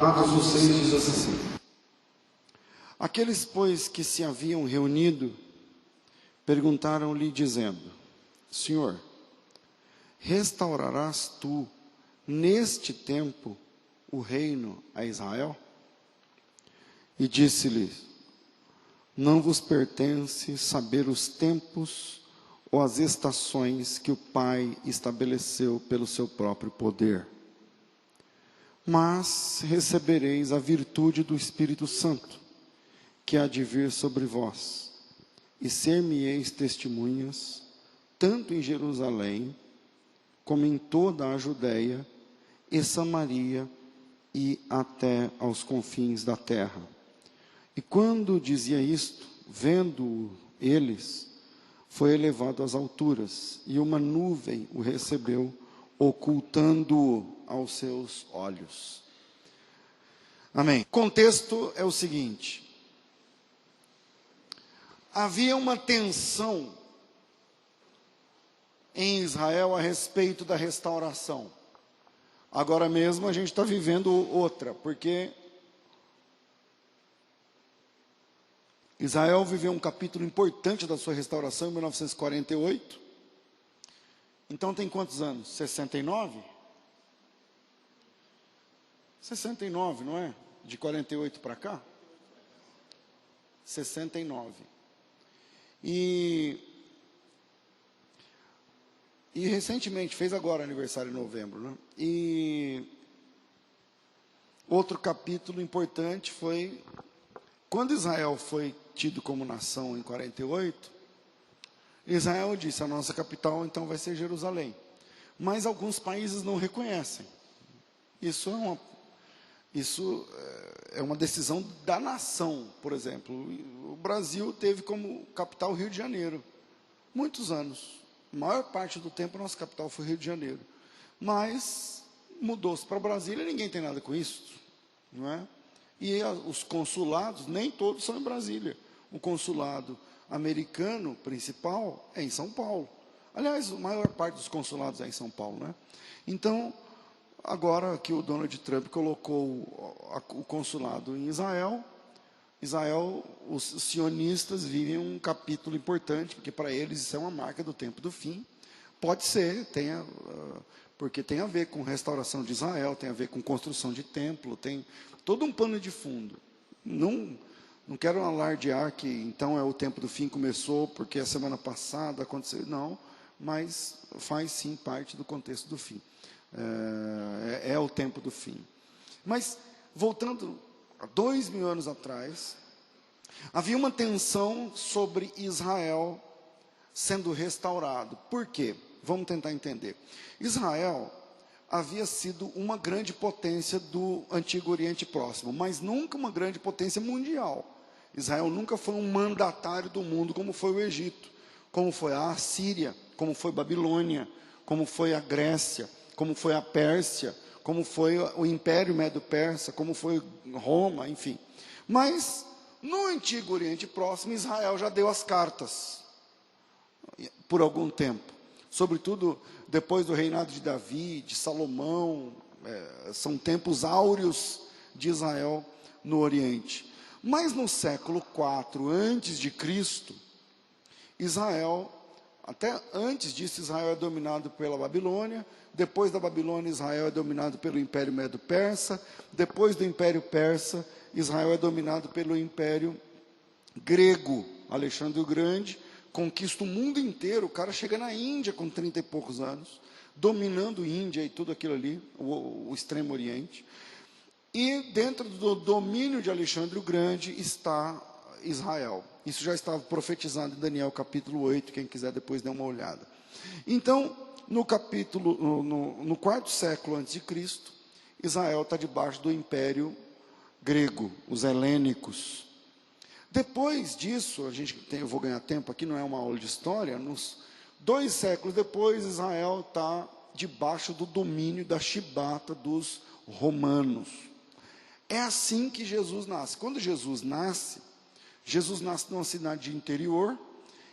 Atos dos 6 diz assim: aqueles, pois, que se haviam reunido, perguntaram-lhe, dizendo: Senhor, restaurarás tu, neste tempo, o reino a Israel? E disse-lhe: não vos pertence saber os tempos ou as estações que o Pai estabeleceu pelo seu próprio poder. Mas recebereis a virtude do Espírito Santo, que há de vir sobre vós, e ser-me-eis testemunhas, tanto em Jerusalém, como em toda a Judeia e Samaria, e até aos confins da terra. E quando dizia isto, vendo eles, foi elevado às alturas, e uma nuvem o recebeu, ocultando-o aos seus olhos. Amém. O contexto é o seguinte: havia uma tensão em Israel a respeito da restauração. Agora mesmo a gente está vivendo outra, porque Israel viveu um capítulo importante da sua restauração em 1948. Então tem quantos anos? 69? 69, não é? De 48 para cá? 69. E recentemente, fez agora aniversário em novembro, né? E outro capítulo importante foi quando Israel foi tido como nação em 48, Israel disse: a nossa capital então vai ser Jerusalém. Mas alguns países não reconhecem. Isso é uma decisão da nação. Por exemplo, o Brasil teve como capital o Rio de Janeiro, muitos anos. A maior parte do tempo a nossa capital foi Rio de Janeiro. Mas mudou-se para Brasília e ninguém tem nada com isso, não é? E os consulados, nem todos são em Brasília. O consulado americano principal é em São Paulo. Aliás, a maior parte dos consulados é em São Paulo, né? Então, agora que o Donald Trump colocou o consulado em Israel, os sionistas vivem um capítulo importante, porque para eles isso é uma marca do tempo do fim. Pode ser, porque tem a ver com restauração de Israel, tem a ver com construção de templo, tem todo um pano de fundo. Não quero alardear que então é o tempo do fim, começou porque a semana passada aconteceu. Não, mas faz sim parte do contexto do fim. É o tempo do fim. Mas, voltando a 2000 anos atrás, havia uma tensão sobre Israel sendo restaurado. Por quê? Vamos tentar entender. Israel havia sido uma grande potência do Antigo Oriente Próximo, mas nunca uma grande potência mundial. Israel nunca foi um mandatário do mundo, como foi o Egito, como foi a Assíria, como foi a Babilônia, como foi a Grécia, como foi a Pérsia, como foi o Império Medo-Persa, como foi Roma, enfim. Mas, no Antigo Oriente Próximo, Israel já deu as cartas, por algum tempo. Sobretudo, depois do reinado de Davi, de Salomão, são tempos áureos de Israel no Oriente. Mas no século IV antes de Cristo, Israel, até antes disso, Israel é dominado pela Babilônia. Depois da Babilônia, Israel é dominado pelo Império Medo-Persa. Depois do Império Persa, Israel é dominado pelo Império Grego. Alexandre o Grande conquista o mundo inteiro. O cara chega na Índia com 30 e poucos anos, dominando Índia e tudo aquilo ali, o Extremo Oriente. E dentro do domínio de Alexandre o Grande está Israel. Isso já estava profetizado em Daniel capítulo 8, quem quiser depois dê uma olhada. Então, no quarto século antes de Cristo, Israel está debaixo do Império Grego, os helênicos. Depois disso, eu vou ganhar tempo aqui, não é uma aula de história, nos 2 séculos depois, Israel está debaixo do domínio da chibata dos romanos. É assim que Jesus nasce. Quando Jesus nasce numa cidade de interior,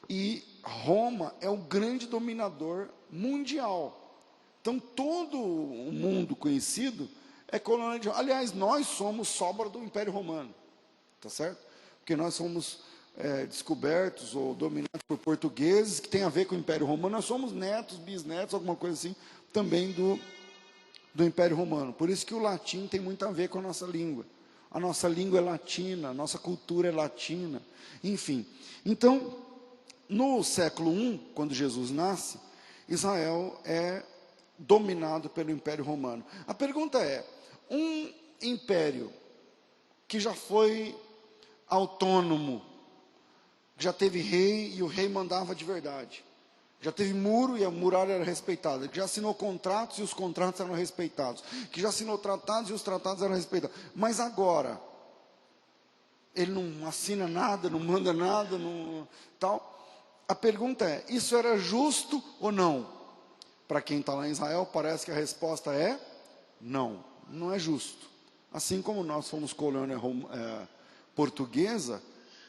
e Roma é o grande dominador mundial. Então, todo o mundo conhecido é colônia. Aliás, nós somos sobra do Império Romano, tá certo? Porque nós somos descobertos ou dominados por portugueses, que tem a ver com o Império Romano. Nós somos netos, bisnetos, alguma coisa assim, também do Império Romano. Por isso que o latim tem muito a ver com a nossa língua. A nossa língua é latina, a nossa cultura é latina, enfim. Então, no século I, quando Jesus nasce, Israel é dominado pelo Império Romano. A pergunta é, um império que já foi autônomo, já teve rei e o rei mandava de verdade, já teve muro e a muralha era respeitada, que já assinou contratos e os contratos eram respeitados, que já assinou tratados e os tratados eram respeitados, mas agora ele não assina nada, não manda nada, não, tal. A pergunta é, isso era justo ou não? Para quem está lá em Israel, parece que a resposta é não, não é justo. Assim como nós fomos colônia portuguesa,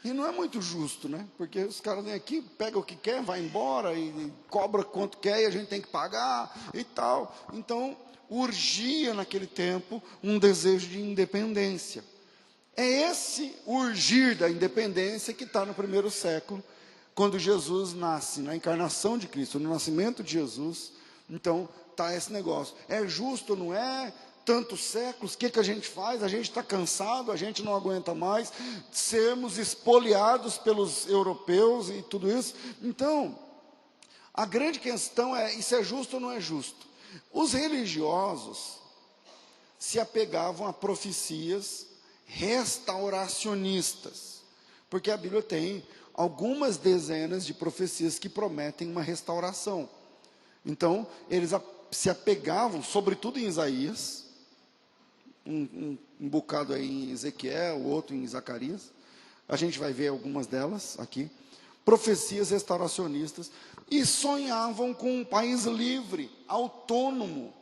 e não é muito justo, né? Porque os caras vêm aqui, pegam o que quer, vai embora e cobra quanto quer e a gente tem que pagar e tal. Então, urgia naquele tempo um desejo de independência. É esse urgir da independência que está no primeiro século, quando Jesus nasce, na encarnação de Cristo, no nascimento de Jesus. Então, está esse negócio. É justo, não é? Tantos séculos, o que a gente faz? A gente está cansado, a gente não aguenta mais sermos espoliados pelos europeus e tudo isso. Então, a grande questão é, isso é justo ou não é justo? Os religiosos se apegavam a profecias restauracionistas, porque a Bíblia tem algumas dezenas de profecias que prometem uma restauração. Então, eles se apegavam, sobretudo em Isaías, um bocado aí em Ezequiel, outro em Zacarias, a gente vai ver algumas delas aqui, profecias restauracionistas, e sonhavam com um país livre, autônomo,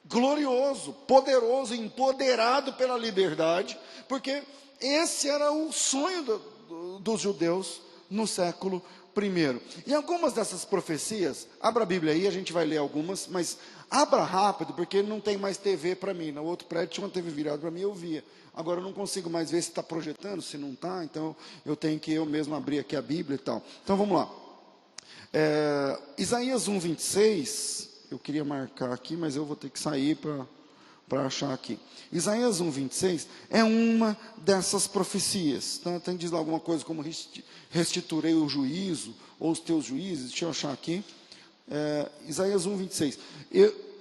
glorioso, poderoso, empoderado pela liberdade, porque esse era o sonho dos judeus no século I. E algumas dessas profecias, abra a Bíblia aí, a gente vai ler algumas, mas abra rápido, porque não tem mais TV para mim. No outro prédio tinha uma TV virada para mim, eu via. Agora eu não consigo mais ver se está projetando, se não está, então eu tenho que eu mesmo abrir aqui a Bíblia e tal. Então vamos lá. Isaías 1:26, eu queria marcar aqui, mas eu vou ter que sair para achar aqui. Isaías 1:26 é uma dessas profecias. Então, tem diz lá alguma coisa como restituirei o juízo, ou os teus juízes, deixa eu achar aqui. Isaías 1:26,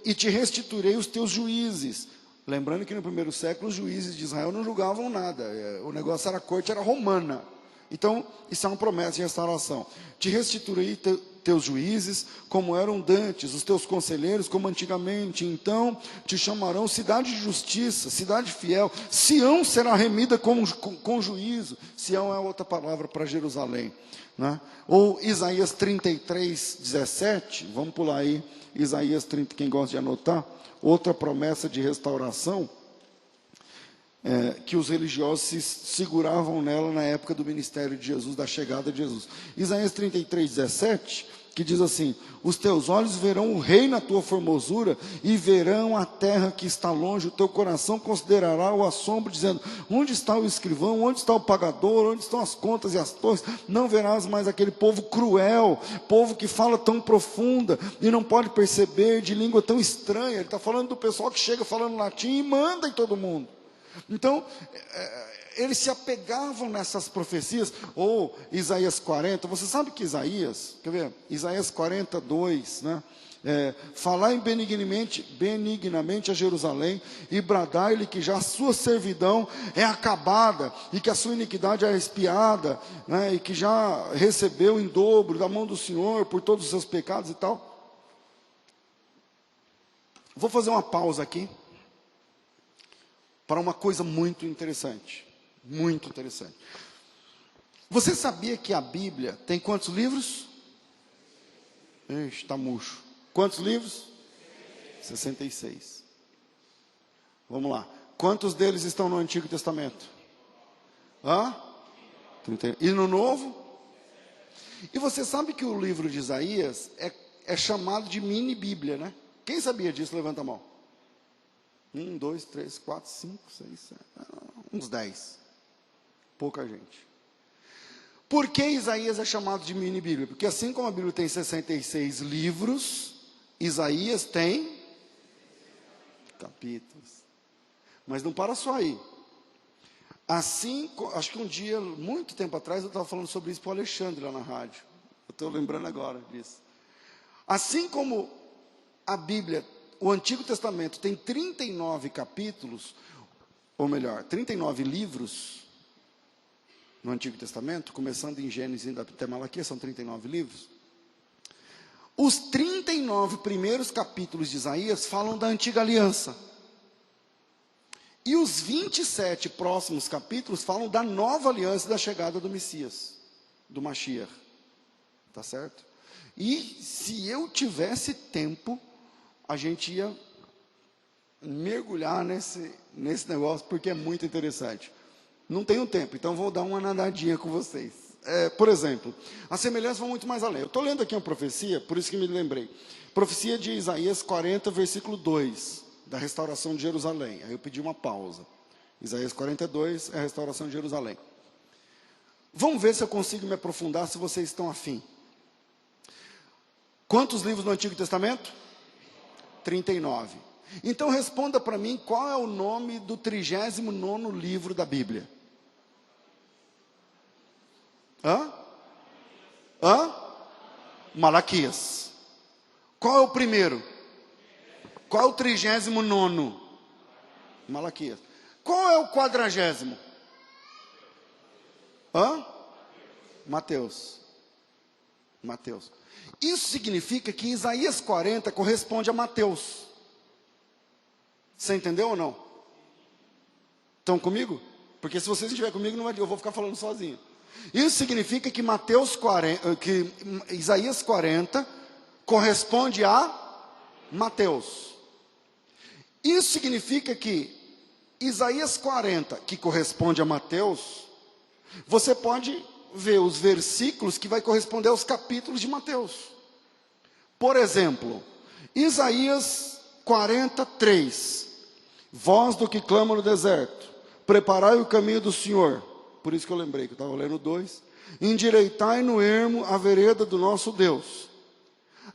e te restituirei os teus juízes. Lembrando que no primeiro século os juízes de Israel não julgavam nada, o negócio era a corte, era romana. Então, isso é uma promessa de restauração. Te restituirei teus juízes, como eram dantes, os teus conselheiros, como antigamente. Então, te chamarão cidade de justiça, cidade fiel. Sião será remida com juízo. Sião é outra palavra para Jerusalém, né? Ou Isaías 33:17, vamos pular aí, Isaías 30, quem gosta de anotar, outra promessa de restauração, que os religiosos se seguravam nela na época do ministério de Jesus, da chegada de Jesus. Isaías 33:17, que diz assim: os teus olhos verão o rei na tua formosura, e verão a terra que está longe, o teu coração considerará o assombro, dizendo, onde está o escrivão, onde está o pagador, onde estão as contas e as torres? Não verás mais aquele povo cruel, povo que fala tão profunda, e não pode perceber, de língua tão estranha. Ele está falando do pessoal que chega falando latim e manda em todo mundo. Então, eles se apegavam nessas profecias, ou Isaías 40, você sabe que Isaías, quer ver? Isaías 42, né? Falai benignamente a Jerusalém, e bradai-lhe que já a sua servidão é acabada, e que a sua iniquidade é expiada, né? E que já recebeu em dobro da mão do Senhor, por todos os seus pecados e tal. Vou fazer uma pausa aqui, para uma coisa muito interessante. Muito interessante. Você sabia que a Bíblia tem quantos livros? Ixi, está murcho. Quantos livros? 66. Vamos lá. Quantos deles estão no Antigo Testamento? 30. E no Novo? E você sabe que o livro de Isaías é chamado de mini Bíblia, né? Quem sabia disso? Levanta a mão. 1, 2, 3, 4, 5, 6, 7, uns 10. Pouca gente. Por que Isaías é chamado de mini Bíblia? Porque assim como a Bíblia tem 66 livros, Isaías tem capítulos. Mas não para só aí. Assim, acho que um dia, muito tempo atrás, eu estava falando sobre isso para o Alexandre lá na rádio. Eu estou lembrando agora disso. Assim como a Bíblia, o Antigo Testamento tem 39 capítulos, ou melhor, 39 livros no Antigo Testamento, começando em Gênesis indo até Malaquias, são 39 livros. Os 39 primeiros capítulos de Isaías falam da antiga aliança. E os 27 próximos capítulos falam da nova aliança e da chegada do Messias, do Mashiach. Tá certo? E se eu tivesse tempo, a gente ia mergulhar nesse negócio, porque é muito interessante. Não tenho tempo, então vou dar uma nadadinha com vocês. Por exemplo, as semelhanças vão muito mais além. Eu estou lendo aqui uma profecia, por isso que me lembrei. Profecia de Isaías 40, versículo 2, da restauração de Jerusalém. Aí eu pedi uma pausa. Isaías 42 é a restauração de Jerusalém. Vamos ver se eu consigo me aprofundar, se vocês estão afim. Quantos livros no Antigo Testamento? 39. Então responda para mim qual é o nome do 39º livro da Bíblia. Malaquias. Qual é o primeiro? Qual é o 39º? Malaquias. Qual é o 40º? Mateus. Isso significa que Isaías 40 corresponde a Mateus. Você entendeu ou não? Estão comigo? Porque se vocês estiverem comigo, eu vou ficar falando sozinho. Isso significa que que Isaías 40 corresponde a Mateus. Isso significa que Isaías 40, que corresponde a Mateus, você pode ver os versículos que vai corresponder aos capítulos de Mateus. Por exemplo, Isaías 43, voz do que clama no deserto, preparai o caminho do Senhor. Por isso que eu lembrei que eu estava lendo 2. Endireitai no ermo a vereda do nosso Deus.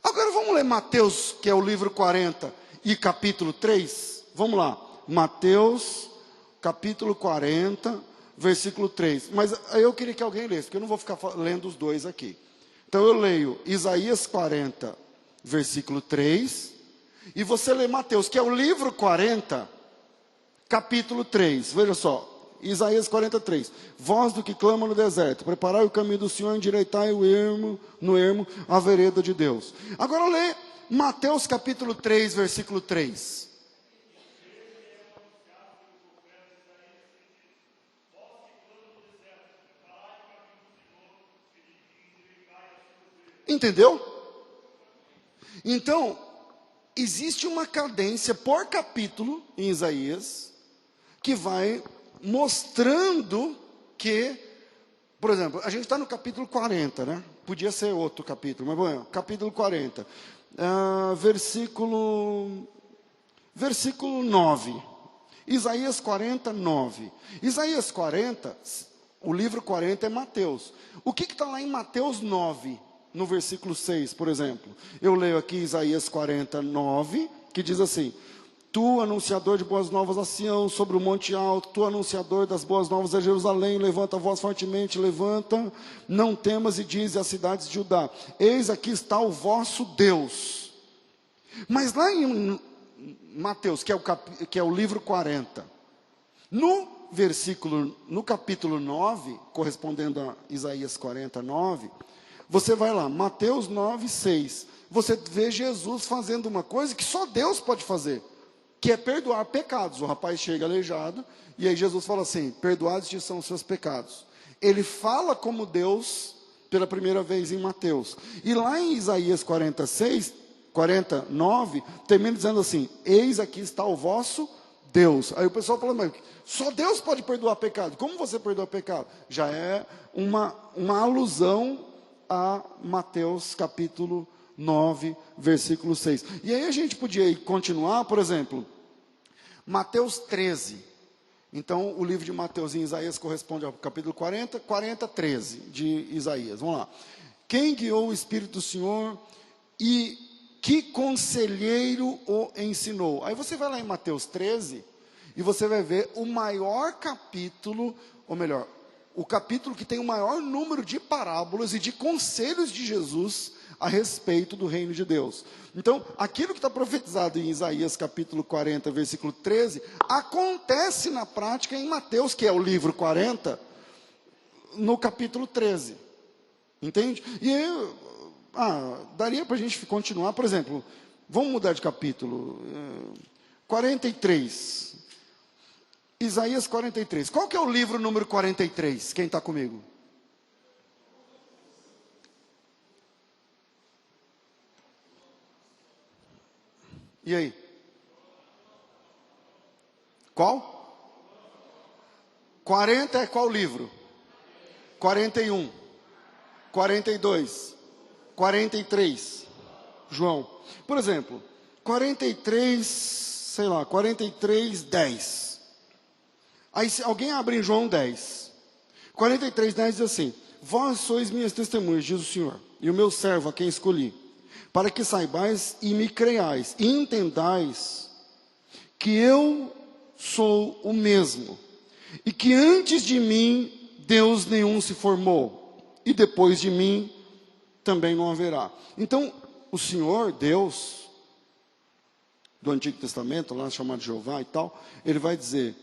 Agora vamos ler Mateus, que é o livro 40 e capítulo 3. Vamos lá, Mateus, capítulo 40, versículo 3. Mas eu queria que alguém lesse, porque eu não vou ficar lendo os dois aqui. Então eu leio Isaías 40, versículo 3. E você lê Mateus, que é o livro 40, capítulo 3. Veja só, Isaías 43. Voz do que clama no deserto, preparai o caminho do Senhor, endireitai no ermo a vereda de Deus. Agora lê Mateus capítulo 3, versículo 3. Entendeu? Então, existe uma cadência por capítulo em Isaías, que vai mostrando que, por exemplo, a gente está no capítulo 40, né? Podia ser outro capítulo, mas bom, capítulo 40, versículo 9. Isaías 40, 9. Isaías 40, o livro 40 é Mateus. O que está lá em Mateus 9? No versículo 6, por exemplo. Eu leio aqui Isaías 40, 9, que diz assim: Tu, anunciador de boas novas a Sião, sobre o monte alto, tu, anunciador das boas novas a Jerusalém, levanta a voz fortemente, levanta, não temas e dize às cidades de Judá: Eis aqui está o vosso Deus. Mas lá em Mateus, que é o livro 40, no capítulo 9, correspondendo a Isaías 40, 9, você vai lá, Mateus 9, 6. Você vê Jesus fazendo uma coisa que só Deus pode fazer, que é perdoar pecados. O rapaz chega aleijado, e aí Jesus fala assim: perdoados são os seus pecados. Ele fala como Deus pela primeira vez em Mateus. E lá em Isaías 49, termina dizendo assim: eis aqui está o vosso Deus. Aí o pessoal fala: mas só Deus pode perdoar pecado. Como você perdoa pecado? Já é uma alusão a Mateus capítulo 9, versículo 6. E aí a gente podia continuar, por exemplo, Mateus 13. Então, o livro de Mateus em Isaías corresponde ao capítulo 40, 13 de Isaías. Vamos lá. Quem guiou o Espírito do Senhor e que conselheiro o ensinou? Aí você vai lá em Mateus 13 e você vai ver o maior capítulo, ou melhor, o capítulo que tem o maior número de parábolas e de conselhos de Jesus a respeito do reino de Deus. Então, aquilo que está profetizado em Isaías capítulo 40, versículo 13, acontece na prática em Mateus, que é o livro 40, no capítulo 13. Entende? E daria para a gente continuar, por exemplo, vamos mudar de capítulo, 43, Isaías 43, qual que é o livro número 43, quem está comigo? E aí? Qual? 40 é qual livro? 41, 42, 43, João. Por exemplo, 43, sei lá, 43, 10. Aí se alguém abre em João 10. 43, 10 diz assim: vós sois minhas testemunhas, diz o Senhor, e o meu servo a quem escolhi, para que saibais e me creiais, e entendais que eu sou o mesmo, e que antes de mim Deus nenhum se formou, e depois de mim também não haverá. Então, o Senhor, Deus, do Antigo Testamento, lá chamado Jeová e tal, ele vai dizer,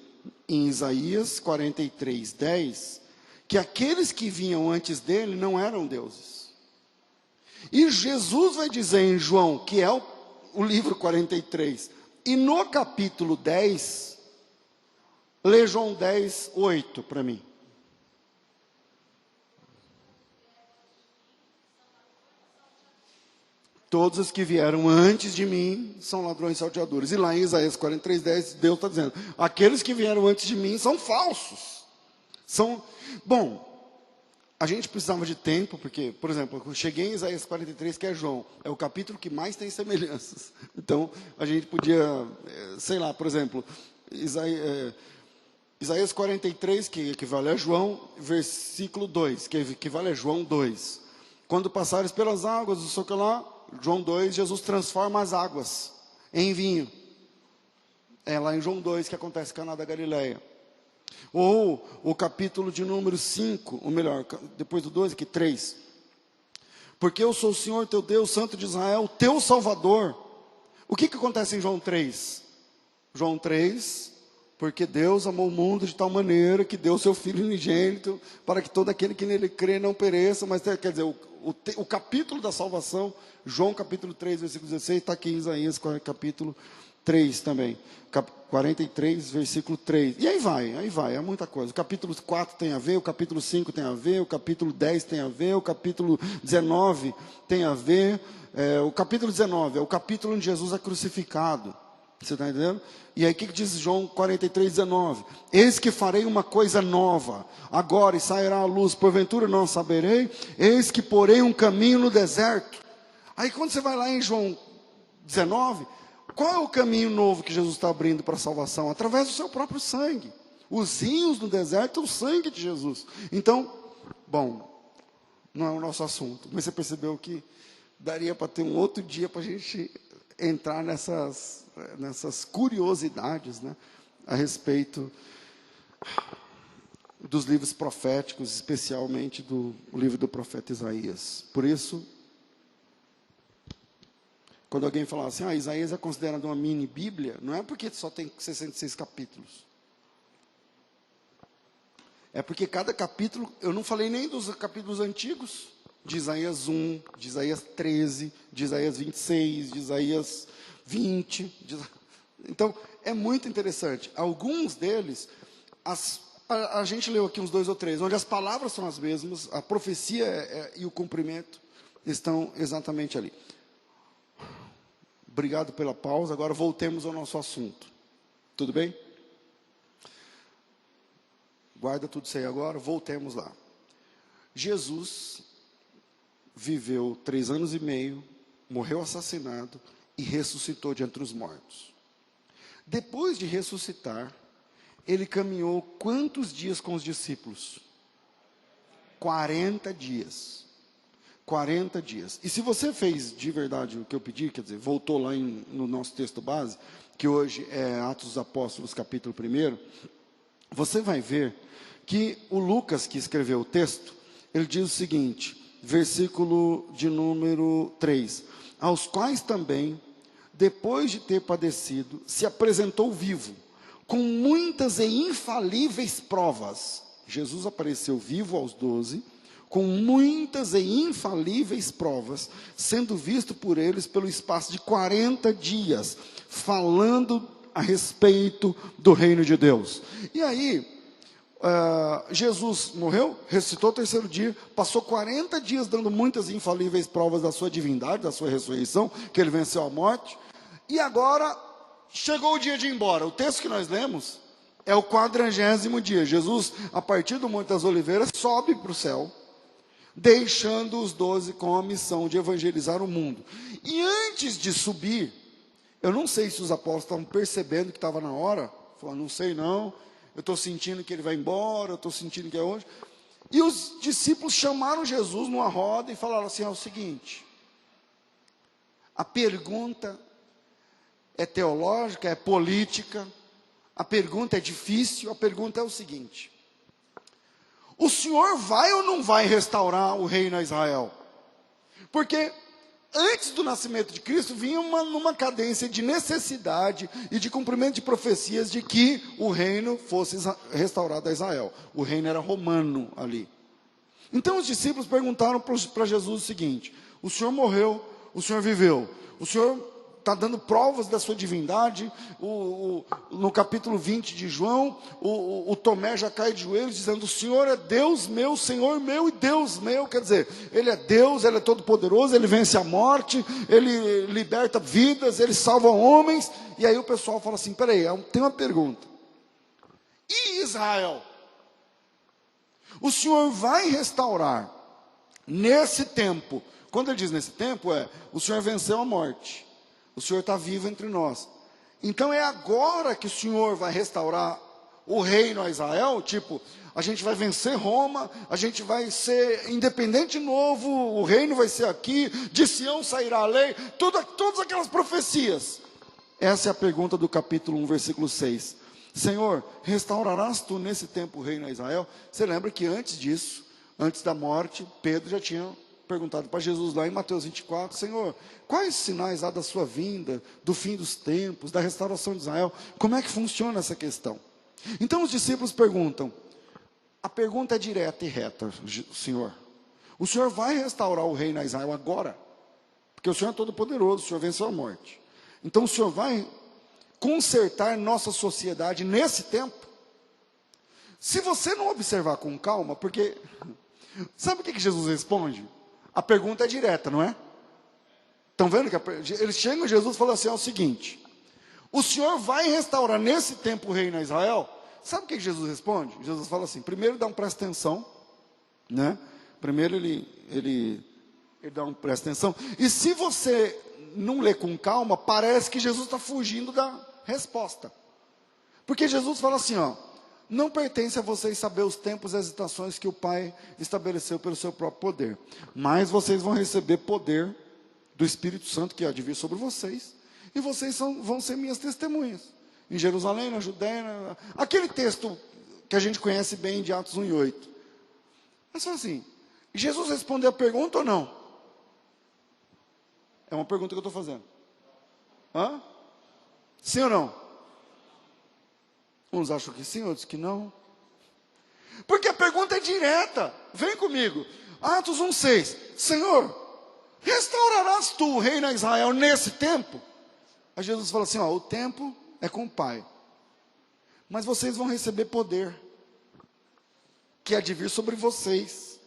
em Isaías 43, 10, que aqueles que vinham antes dele não eram deuses. E Jesus vai dizer em João, que é o livro 43, e no capítulo 10, lê João 10, 8 para mim. Todos os que vieram antes de mim são ladrões e salteadores. E lá em Isaías 43, 10, Deus está dizendo, aqueles que vieram antes de mim são falsos. Bom, a gente precisava de tempo, porque, por exemplo, eu cheguei em Isaías 43, que é João, é o capítulo que mais tem semelhanças. Então, a gente podia, sei lá, por exemplo, Isaías 43, que equivale a João, versículo 2, que equivale a João 2. Quando passares pelas águas, não sei o que lá, João 2, Jesus transforma as águas em vinho. É lá em João 2 que acontece Caná da Galileia. Ou o capítulo de número 5, ou melhor, depois do 12, que 3. Porque eu sou o Senhor teu Deus, Santo de Israel, teu Salvador. O que acontece em João 3? João 3, porque Deus amou o mundo de tal maneira que deu seu Filho unigênito, para que todo aquele que nele crê não pereça, mas quer dizer, o capítulo da salvação, João capítulo 3, versículo 16, está aqui em Isaías capítulo 3 também, 43, versículo 3, e aí vai, é muita coisa. O capítulo 4 tem a ver, o capítulo 5 tem a ver, o capítulo 10 tem a ver, o capítulo 19 tem a ver, o capítulo 19 é o capítulo onde Jesus é crucificado, você está entendendo? E aí o que diz João 43, 19? Eis que farei uma coisa nova, agora e sairá a luz, porventura não saberei, eis que porei um caminho no deserto. Aí quando você vai lá em João 19, qual é o caminho novo que Jesus está abrindo para a salvação? Através do seu próprio sangue. Os rios no deserto é o sangue de Jesus. Então, bom, não é o nosso assunto, mas você percebeu que daria para ter um outro dia para a gente entrar nessas curiosidades, né, a respeito dos livros proféticos, especialmente do livro do profeta Isaías. Por isso, quando alguém fala assim, Isaías é considerado uma mini Bíblia, não é porque só tem 66 capítulos. É porque cada capítulo, eu não falei nem dos capítulos antigos, de Isaías 1, de Isaías 13, de Isaías 26, de Isaías 20. Então, é muito interessante. Alguns deles, a gente leu aqui uns 2 ou 3, onde as palavras são as mesmas, a profecia e o cumprimento estão exatamente ali. Obrigado pela pausa, agora voltemos ao nosso assunto. Tudo bem? Guarda tudo isso aí agora, voltemos lá. Jesus viveu 3 anos e meio, morreu assassinado e ressuscitou de entre os mortos. Depois de ressuscitar, ele caminhou quantos dias com os discípulos? 40 dias. 40 dias. E se você fez de verdade o que eu pedi, quer dizer, voltou lá no nosso texto base, que hoje é Atos dos Apóstolos, capítulo 1, você vai ver que o Lucas, que escreveu o texto, ele diz o seguinte, versículo de número 3, aos quais também, depois de ter padecido, se apresentou vivo, com muitas e infalíveis provas. Jesus apareceu vivo aos 12, com muitas e infalíveis provas, sendo visto por eles pelo espaço de 40 dias, falando a respeito do reino de Deus. E aí, Jesus morreu, ressuscitou o terceiro dia, passou 40 dias dando muitas e infalíveis provas da sua divindade, da sua ressurreição, que ele venceu a morte, e agora chegou o dia de ir embora. O texto que nós lemos é o 40º dia. Jesus, a partir do Monte das Oliveiras, sobe para o céu, deixando os 12 com a missão de evangelizar o mundo. E antes de subir, eu não sei se os apóstolos estavam percebendo que estava na hora, falaram, não sei não, eu estou sentindo que ele vai embora, eu estou sentindo que é hoje. E os discípulos chamaram Jesus numa roda e falaram assim, é o seguinte, a pergunta é teológica, é política, a pergunta é difícil, a pergunta é o seguinte, o Senhor vai ou não vai restaurar o reino a Israel? Porque antes do nascimento de Cristo, vinha numa cadência de necessidade e de cumprimento de profecias de que o reino fosse restaurado a Israel. O reino era romano ali. Então os discípulos perguntaram para Jesus o seguinte, o Senhor morreu, o Senhor viveu, o Senhor está dando provas da sua divindade, no capítulo 20 de João, o Tomé já cai de joelhos dizendo, o Senhor é Deus meu, Senhor meu e Deus meu, quer dizer, Ele é Deus, Ele é todo poderoso, Ele vence a morte, Ele liberta vidas, Ele salva homens, e aí o pessoal fala assim, peraí, tem uma pergunta, e Israel? O Senhor vai restaurar nesse tempo, quando ele diz nesse tempo, o Senhor venceu a morte, o Senhor está vivo entre nós. Então é agora que o Senhor vai restaurar o reino a Israel? Tipo, a gente vai vencer Roma, a gente vai ser independente de novo, o reino vai ser aqui, de Sião sairá a lei, todas aquelas profecias. Essa é a pergunta do capítulo 1, versículo 6. Senhor, restaurarás tu nesse tempo o reino a Israel? Você lembra que antes disso, antes da morte, Pedro já tinha perguntado para Jesus lá em Mateus 24, Senhor, quais sinais há da sua vinda, do fim dos tempos, da restauração de Israel? Como é que funciona essa questão? Então os discípulos perguntam, a pergunta é direta e reta, Senhor, o Senhor vai restaurar o reino a Israel agora? Porque o Senhor é todo poderoso, o Senhor venceu a morte. Então o Senhor vai consertar nossa sociedade nesse tempo? Se você não observar com calma, porque, sabe o que Jesus responde? A pergunta é direta, não é? Estão vendo que eles chegam a Jesus e falam assim, é o seguinte, o Senhor vai restaurar nesse tempo o reino a Israel? Sabe o que Jesus responde? Jesus fala assim, primeiro dá um presta atenção, né? Primeiro ele dá um presta atenção, e se você não lê com calma, parece que Jesus está fugindo da resposta, porque Jesus fala assim, não pertence a vocês saber os tempos e as estações que o Pai estabeleceu pelo seu próprio poder, mas vocês vão receber poder do Espírito Santo que há de vir sobre vocês, e vocês vão ser minhas testemunhas, em Jerusalém, na Judéia, aquele texto que a gente conhece bem de Atos 1 e 8, mas só assim, Jesus respondeu a pergunta ou não? É uma pergunta que eu estou fazendo, sim ou não? Uns acham que sim, outros que não. Porque a pergunta é direta. Vem comigo. Atos 1:6. Senhor, restaurarás tu o reino a Israel nesse tempo? Aí Jesus fala assim, o tempo é com o Pai. Mas vocês vão receber poder, que há de vir sobre vocês.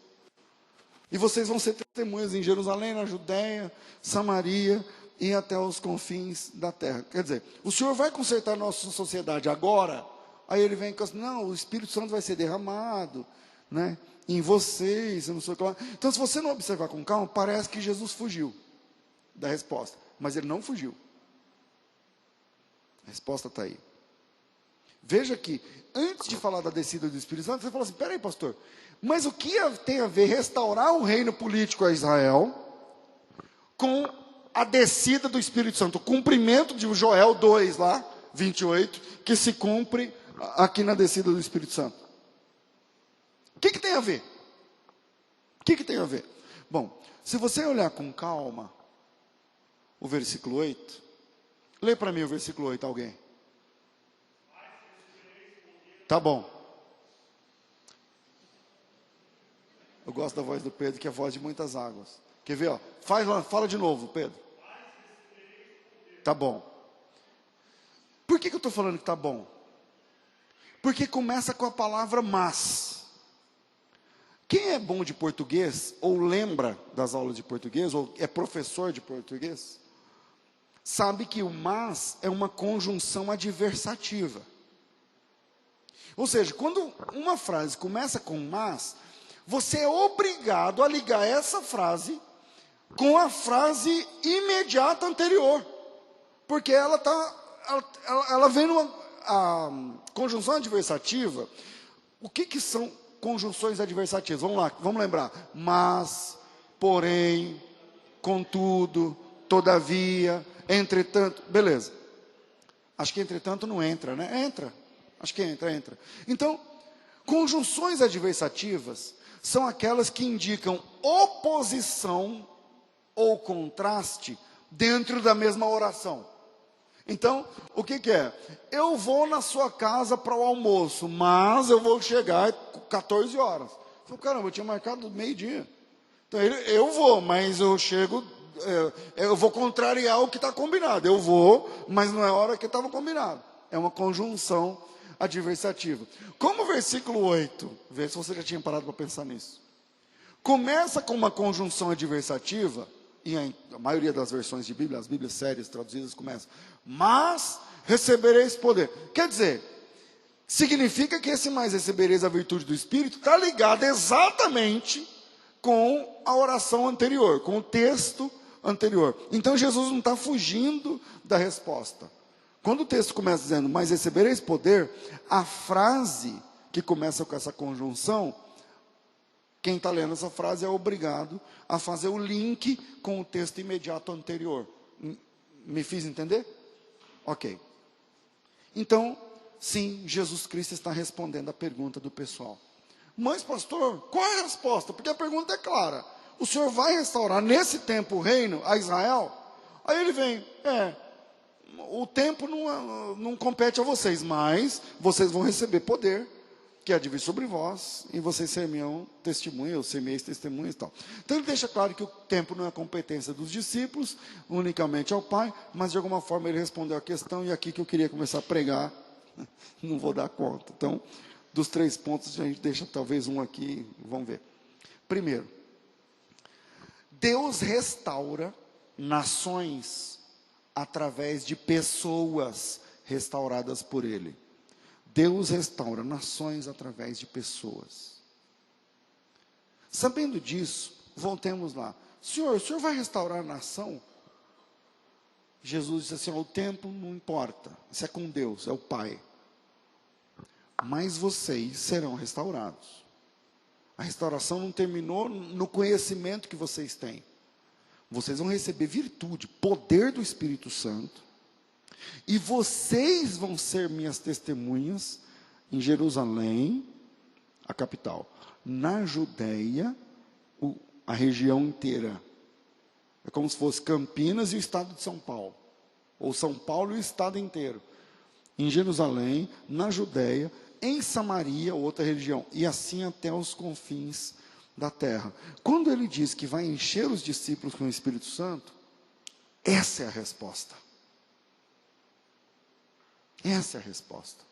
E vocês vão ser testemunhas em Jerusalém, na Judéia, Samaria e até os confins da terra. Quer dizer, o Senhor vai consertar a nossa sociedade agora? Aí ele vem com assim, não, o Espírito Santo vai ser derramado, né, em vocês, eu não sei o que lá. Então, se você não observar com calma, parece que Jesus fugiu da resposta, mas ele não fugiu. A resposta está aí. Veja que, antes de falar da descida do Espírito Santo, você fala assim, peraí, pastor, mas o que tem a ver restaurar o reino político a Israel com a descida do Espírito Santo, o cumprimento de Joel 2 lá, 28, que se cumpre aqui na descida do Espírito Santo? O que tem a ver? O que tem a ver? Bom, se você olhar com calma o versículo 8, lê para mim o versículo 8, alguém. Tá bom. Eu gosto da voz do Pedro, que é a voz de muitas águas. Quer ver, ó? Fala de novo, Pedro. Tá bom. Por que eu estou falando que tá bom? Porque começa com a palavra mas. Quem é bom de português, ou lembra das aulas de português, ou é professor de português, sabe que o mas é uma conjunção adversativa. Ou seja, quando uma frase começa com mas, você é obrigado a ligar essa frase com a frase imediata anterior. Porque ela vem a conjunção adversativa. O que são conjunções adversativas? Vamos lá, vamos lembrar. Mas, porém, contudo, todavia, entretanto. Beleza. Acho que entretanto não entra, né? Entra. Acho que entra. Então, conjunções adversativas são aquelas que indicam oposição ou contraste dentro da mesma oração. Então, o que é? Eu vou na sua casa para o almoço, mas eu vou chegar 14 horas. Eu falo, caramba, eu tinha marcado meio-dia. Então, eu vou, mas eu chego, eu vou contrariar o que está combinado. Eu vou, mas não é a hora que estava combinado. É uma conjunção adversativa. Como o versículo 8, vê se você já tinha parado para pensar nisso. Começa com uma conjunção adversativa, e a maioria das versões de Bíblia, as Bíblias sérias traduzidas começam, mas recebereis poder. Quer dizer, significa que esse mais recebereis a virtude do Espírito está ligado exatamente com a oração anterior, com o texto anterior. Então Jesus não está fugindo da resposta. Quando o texto começa dizendo, mas recebereis poder, a frase que começa com essa conjunção, quem está lendo essa frase é obrigado a fazer o link com o texto imediato anterior. Me fiz entender? Ok. Então, sim, Jesus Cristo está respondendo a pergunta do pessoal. Mas, pastor, qual é a resposta? Porque a pergunta é clara. O Senhor vai restaurar nesse tempo o reino a Israel? Aí ele vem, o tempo não compete a vocês, mas vocês vão receber poder, que há de vir sobre vós, e vocês serão testemunhas, ou semeis testemunhas e tal. Então ele deixa claro que o tempo não é competência dos discípulos, unicamente ao Pai, mas de alguma forma ele respondeu a questão, e aqui que eu queria começar a pregar, não vou dar conta. Então, dos 3 pontos, a gente deixa talvez um aqui, vamos ver. Primeiro, Deus restaura nações através de pessoas restauradas por Ele. Deus restaura nações através de pessoas. Sabendo disso, voltemos lá. Senhor, o Senhor vai restaurar a nação? Jesus disse assim, o tempo não importa, isso é com Deus, é o Pai. Mas vocês serão restaurados. A restauração não terminou no conhecimento que vocês têm. Vocês vão receber virtude, poder do Espírito Santo. E vocês vão ser minhas testemunhas em Jerusalém, a capital, na Judeia, a região inteira. É como se fosse Campinas e o estado de São Paulo. Ou São Paulo e o estado inteiro. Em Jerusalém, na Judeia, em Samaria, outra região. E assim até os confins da terra. Quando ele diz que vai encher os discípulos com o Espírito Santo, essa é a resposta. Essa é a resposta.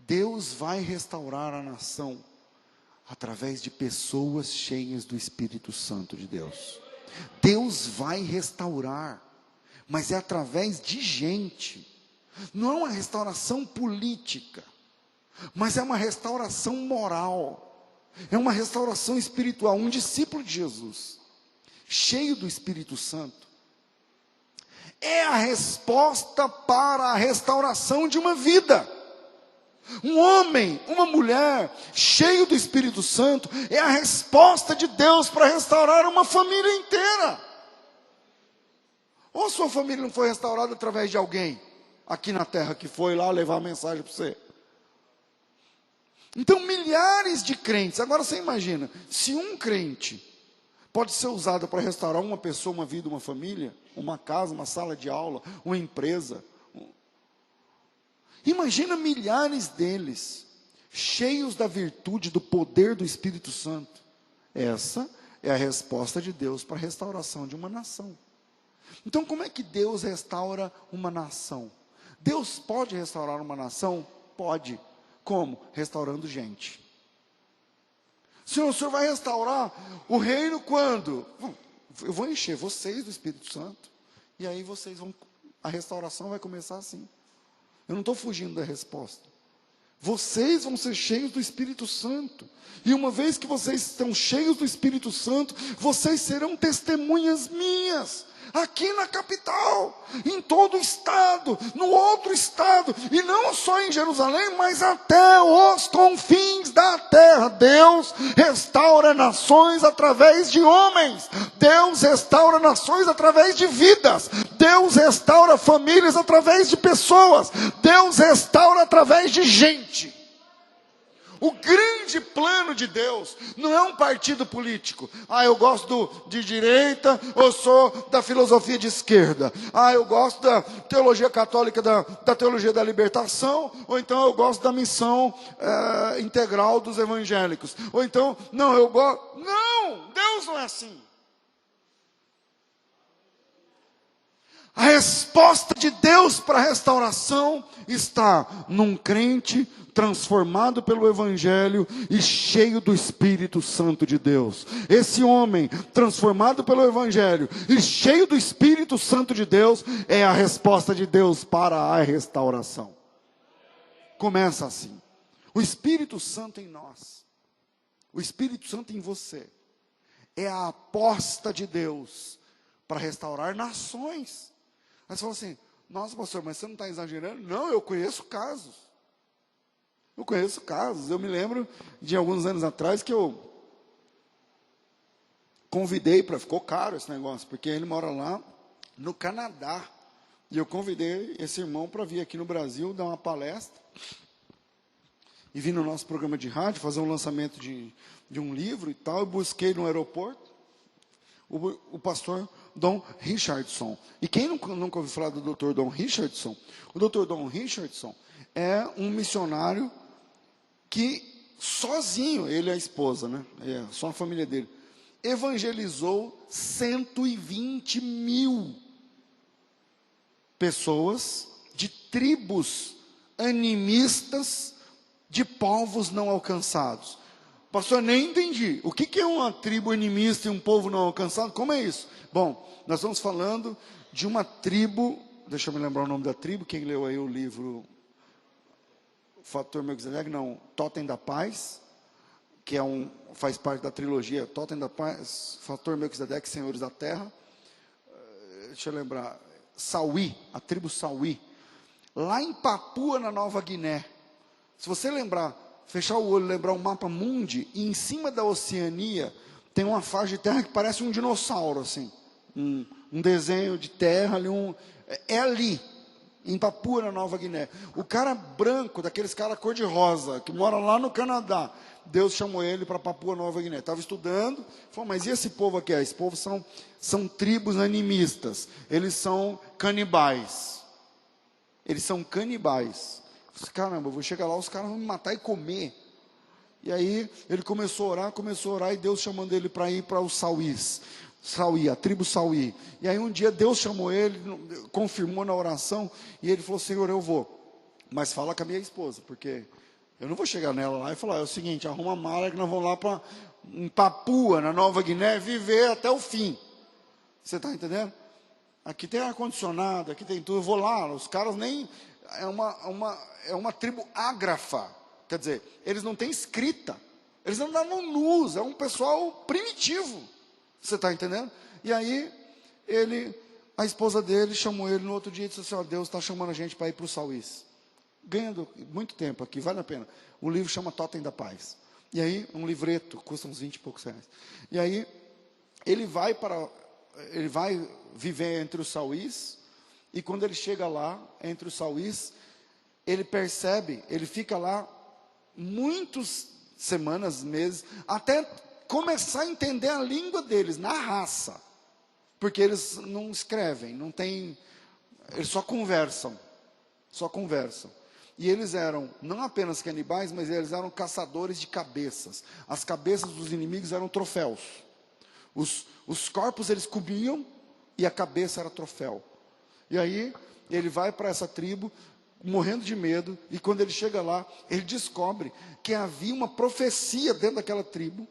Deus vai restaurar a nação através de pessoas cheias do Espírito Santo de Deus. Deus vai restaurar, mas é através de gente. Não é uma restauração política, mas é uma restauração moral. É uma restauração espiritual. Um discípulo de Jesus, cheio do Espírito Santo, É a resposta para a restauração de uma vida. Um homem, uma mulher, cheio do Espírito Santo, é a resposta de Deus para restaurar uma família inteira. Ou a sua família não foi restaurada através de alguém aqui na terra que foi lá levar a mensagem para você? Então, milhares de crentes. Agora você imagina, se um crente pode ser usado para restaurar uma pessoa, uma vida, uma família, uma casa, uma sala de aula, uma empresa. Imagina milhares deles, cheios da virtude, do poder do Espírito Santo. Essa é a resposta de Deus para a restauração de uma nação. Então, como é que Deus restaura uma nação? Deus pode restaurar uma nação? Pode. Como? Restaurando gente. Senhor, o Senhor vai restaurar o reino quando? Eu vou encher vocês do Espírito Santo. E aí a restauração vai começar assim. Eu não estou fugindo da resposta. Vocês vão ser cheios do Espírito Santo. E uma vez que vocês estão cheios do Espírito Santo, vocês serão testemunhas minhas. Aqui na capital, em todo o estado, no outro estado, e não só em Jerusalém, mas até os confins da terra. Deus restaura nações através de homens. Deus restaura nações através de vidas. Deus restaura famílias através de pessoas. Deus restaura através de gente. O grande plano de Deus não é um partido político. Eu gosto de direita, ou sou da filosofia de esquerda. Eu gosto da teologia católica, da teologia da libertação, ou então eu gosto da missão integral dos evangélicos. Ou então, eu gosto... Não, Deus não é assim. A resposta de Deus para a restauração está num crente transformado pelo Evangelho e cheio do Espírito Santo de Deus. Esse homem transformado pelo Evangelho e cheio do Espírito Santo de Deus é a resposta de Deus para a restauração. Começa assim. O Espírito Santo em nós, o Espírito Santo em você, é a aposta de Deus para restaurar nações. Aí você fala assim: nossa, pastor, mas você não está exagerando? Não, eu conheço casos. Eu me lembro de alguns anos atrás que eu convidei ficou caro esse negócio, porque ele mora lá no Canadá. E eu convidei esse irmão para vir aqui no Brasil dar uma palestra. E vir no nosso programa de rádio, fazer um lançamento de um livro e tal. Eu busquei no aeroporto o pastor Don Richardson. E quem nunca ouviu falar do Dr. Don Richardson? O Dr. Don Richardson é um missionário que sozinho, ele e a esposa, só a família dele, evangelizou 120 mil pessoas de tribos animistas de povos não alcançados. Pastor, nem entendi. O que é uma tribo animista e um povo não alcançado? Como é isso? Bom, nós estamos falando de uma tribo, deixa eu me lembrar o nome da tribo, quem leu aí o livro Fator Melquisedeque, não, Totem da Paz, que faz parte da trilogia Totem da Paz, Fator Melquisedeque, Senhores da Terra. Deixa eu lembrar, Sauí, a tribo Sauí, lá em Papua, na Nova Guiné. Se você lembrar, fechar o olho, lembrar o mapa mundi, e em cima da Oceania tem uma faixa de terra que parece um dinossauro, assim, um desenho de terra ali, é ali, em Papua, na Nova Guiné. O cara branco, daqueles caras cor-de-rosa, que mora lá no Canadá, Deus chamou ele para Papua, Nova Guiné. Estava estudando, falou: mas e esse povo aqui? Esse povo são tribos animistas, eles são canibais. Caramba, eu vou chegar lá, os caras vão me matar e comer. E aí ele começou a orar, e Deus chamando ele para ir para os Sauí, a tribo Sauí. E aí um dia Deus chamou ele, confirmou na oração, e ele falou: Senhor, eu vou, mas fala com a minha esposa, porque eu não vou chegar nela lá e falar: é o seguinte, arruma a mala que nós vamos lá em Papua, na Nova Guiné, viver até o fim. Você está entendendo? Aqui tem ar-condicionado, aqui tem tudo, eu vou lá, os caras nem... É uma tribo ágrafa, quer dizer, eles não têm escrita, eles andavam nus, é um pessoal primitivo, você está entendendo? E aí ele a esposa dele chamou ele no outro dia e disse assim, ó, Deus está chamando a gente para ir para o Sauís. Ganhando muito tempo aqui, vale a pena. O livro chama Totem da Paz. E aí, um livreto, custa uns 20 e poucos reais. E aí, ele vai viver entre os Sauís, e quando ele chega lá, entre os Sauís, ele percebe, ele fica lá muitas semanas, meses, até começar a entender a língua deles, na raça. Porque eles não escrevem, não tem, eles só conversam. E eles eram não apenas canibais, mas eles eram caçadores de cabeças. As cabeças dos inimigos eram troféus. Os corpos eles comiam e a cabeça era troféu. E aí ele vai para essa tribo, morrendo de medo, e quando ele chega lá, ele descobre que havia uma profecia dentro daquela tribo.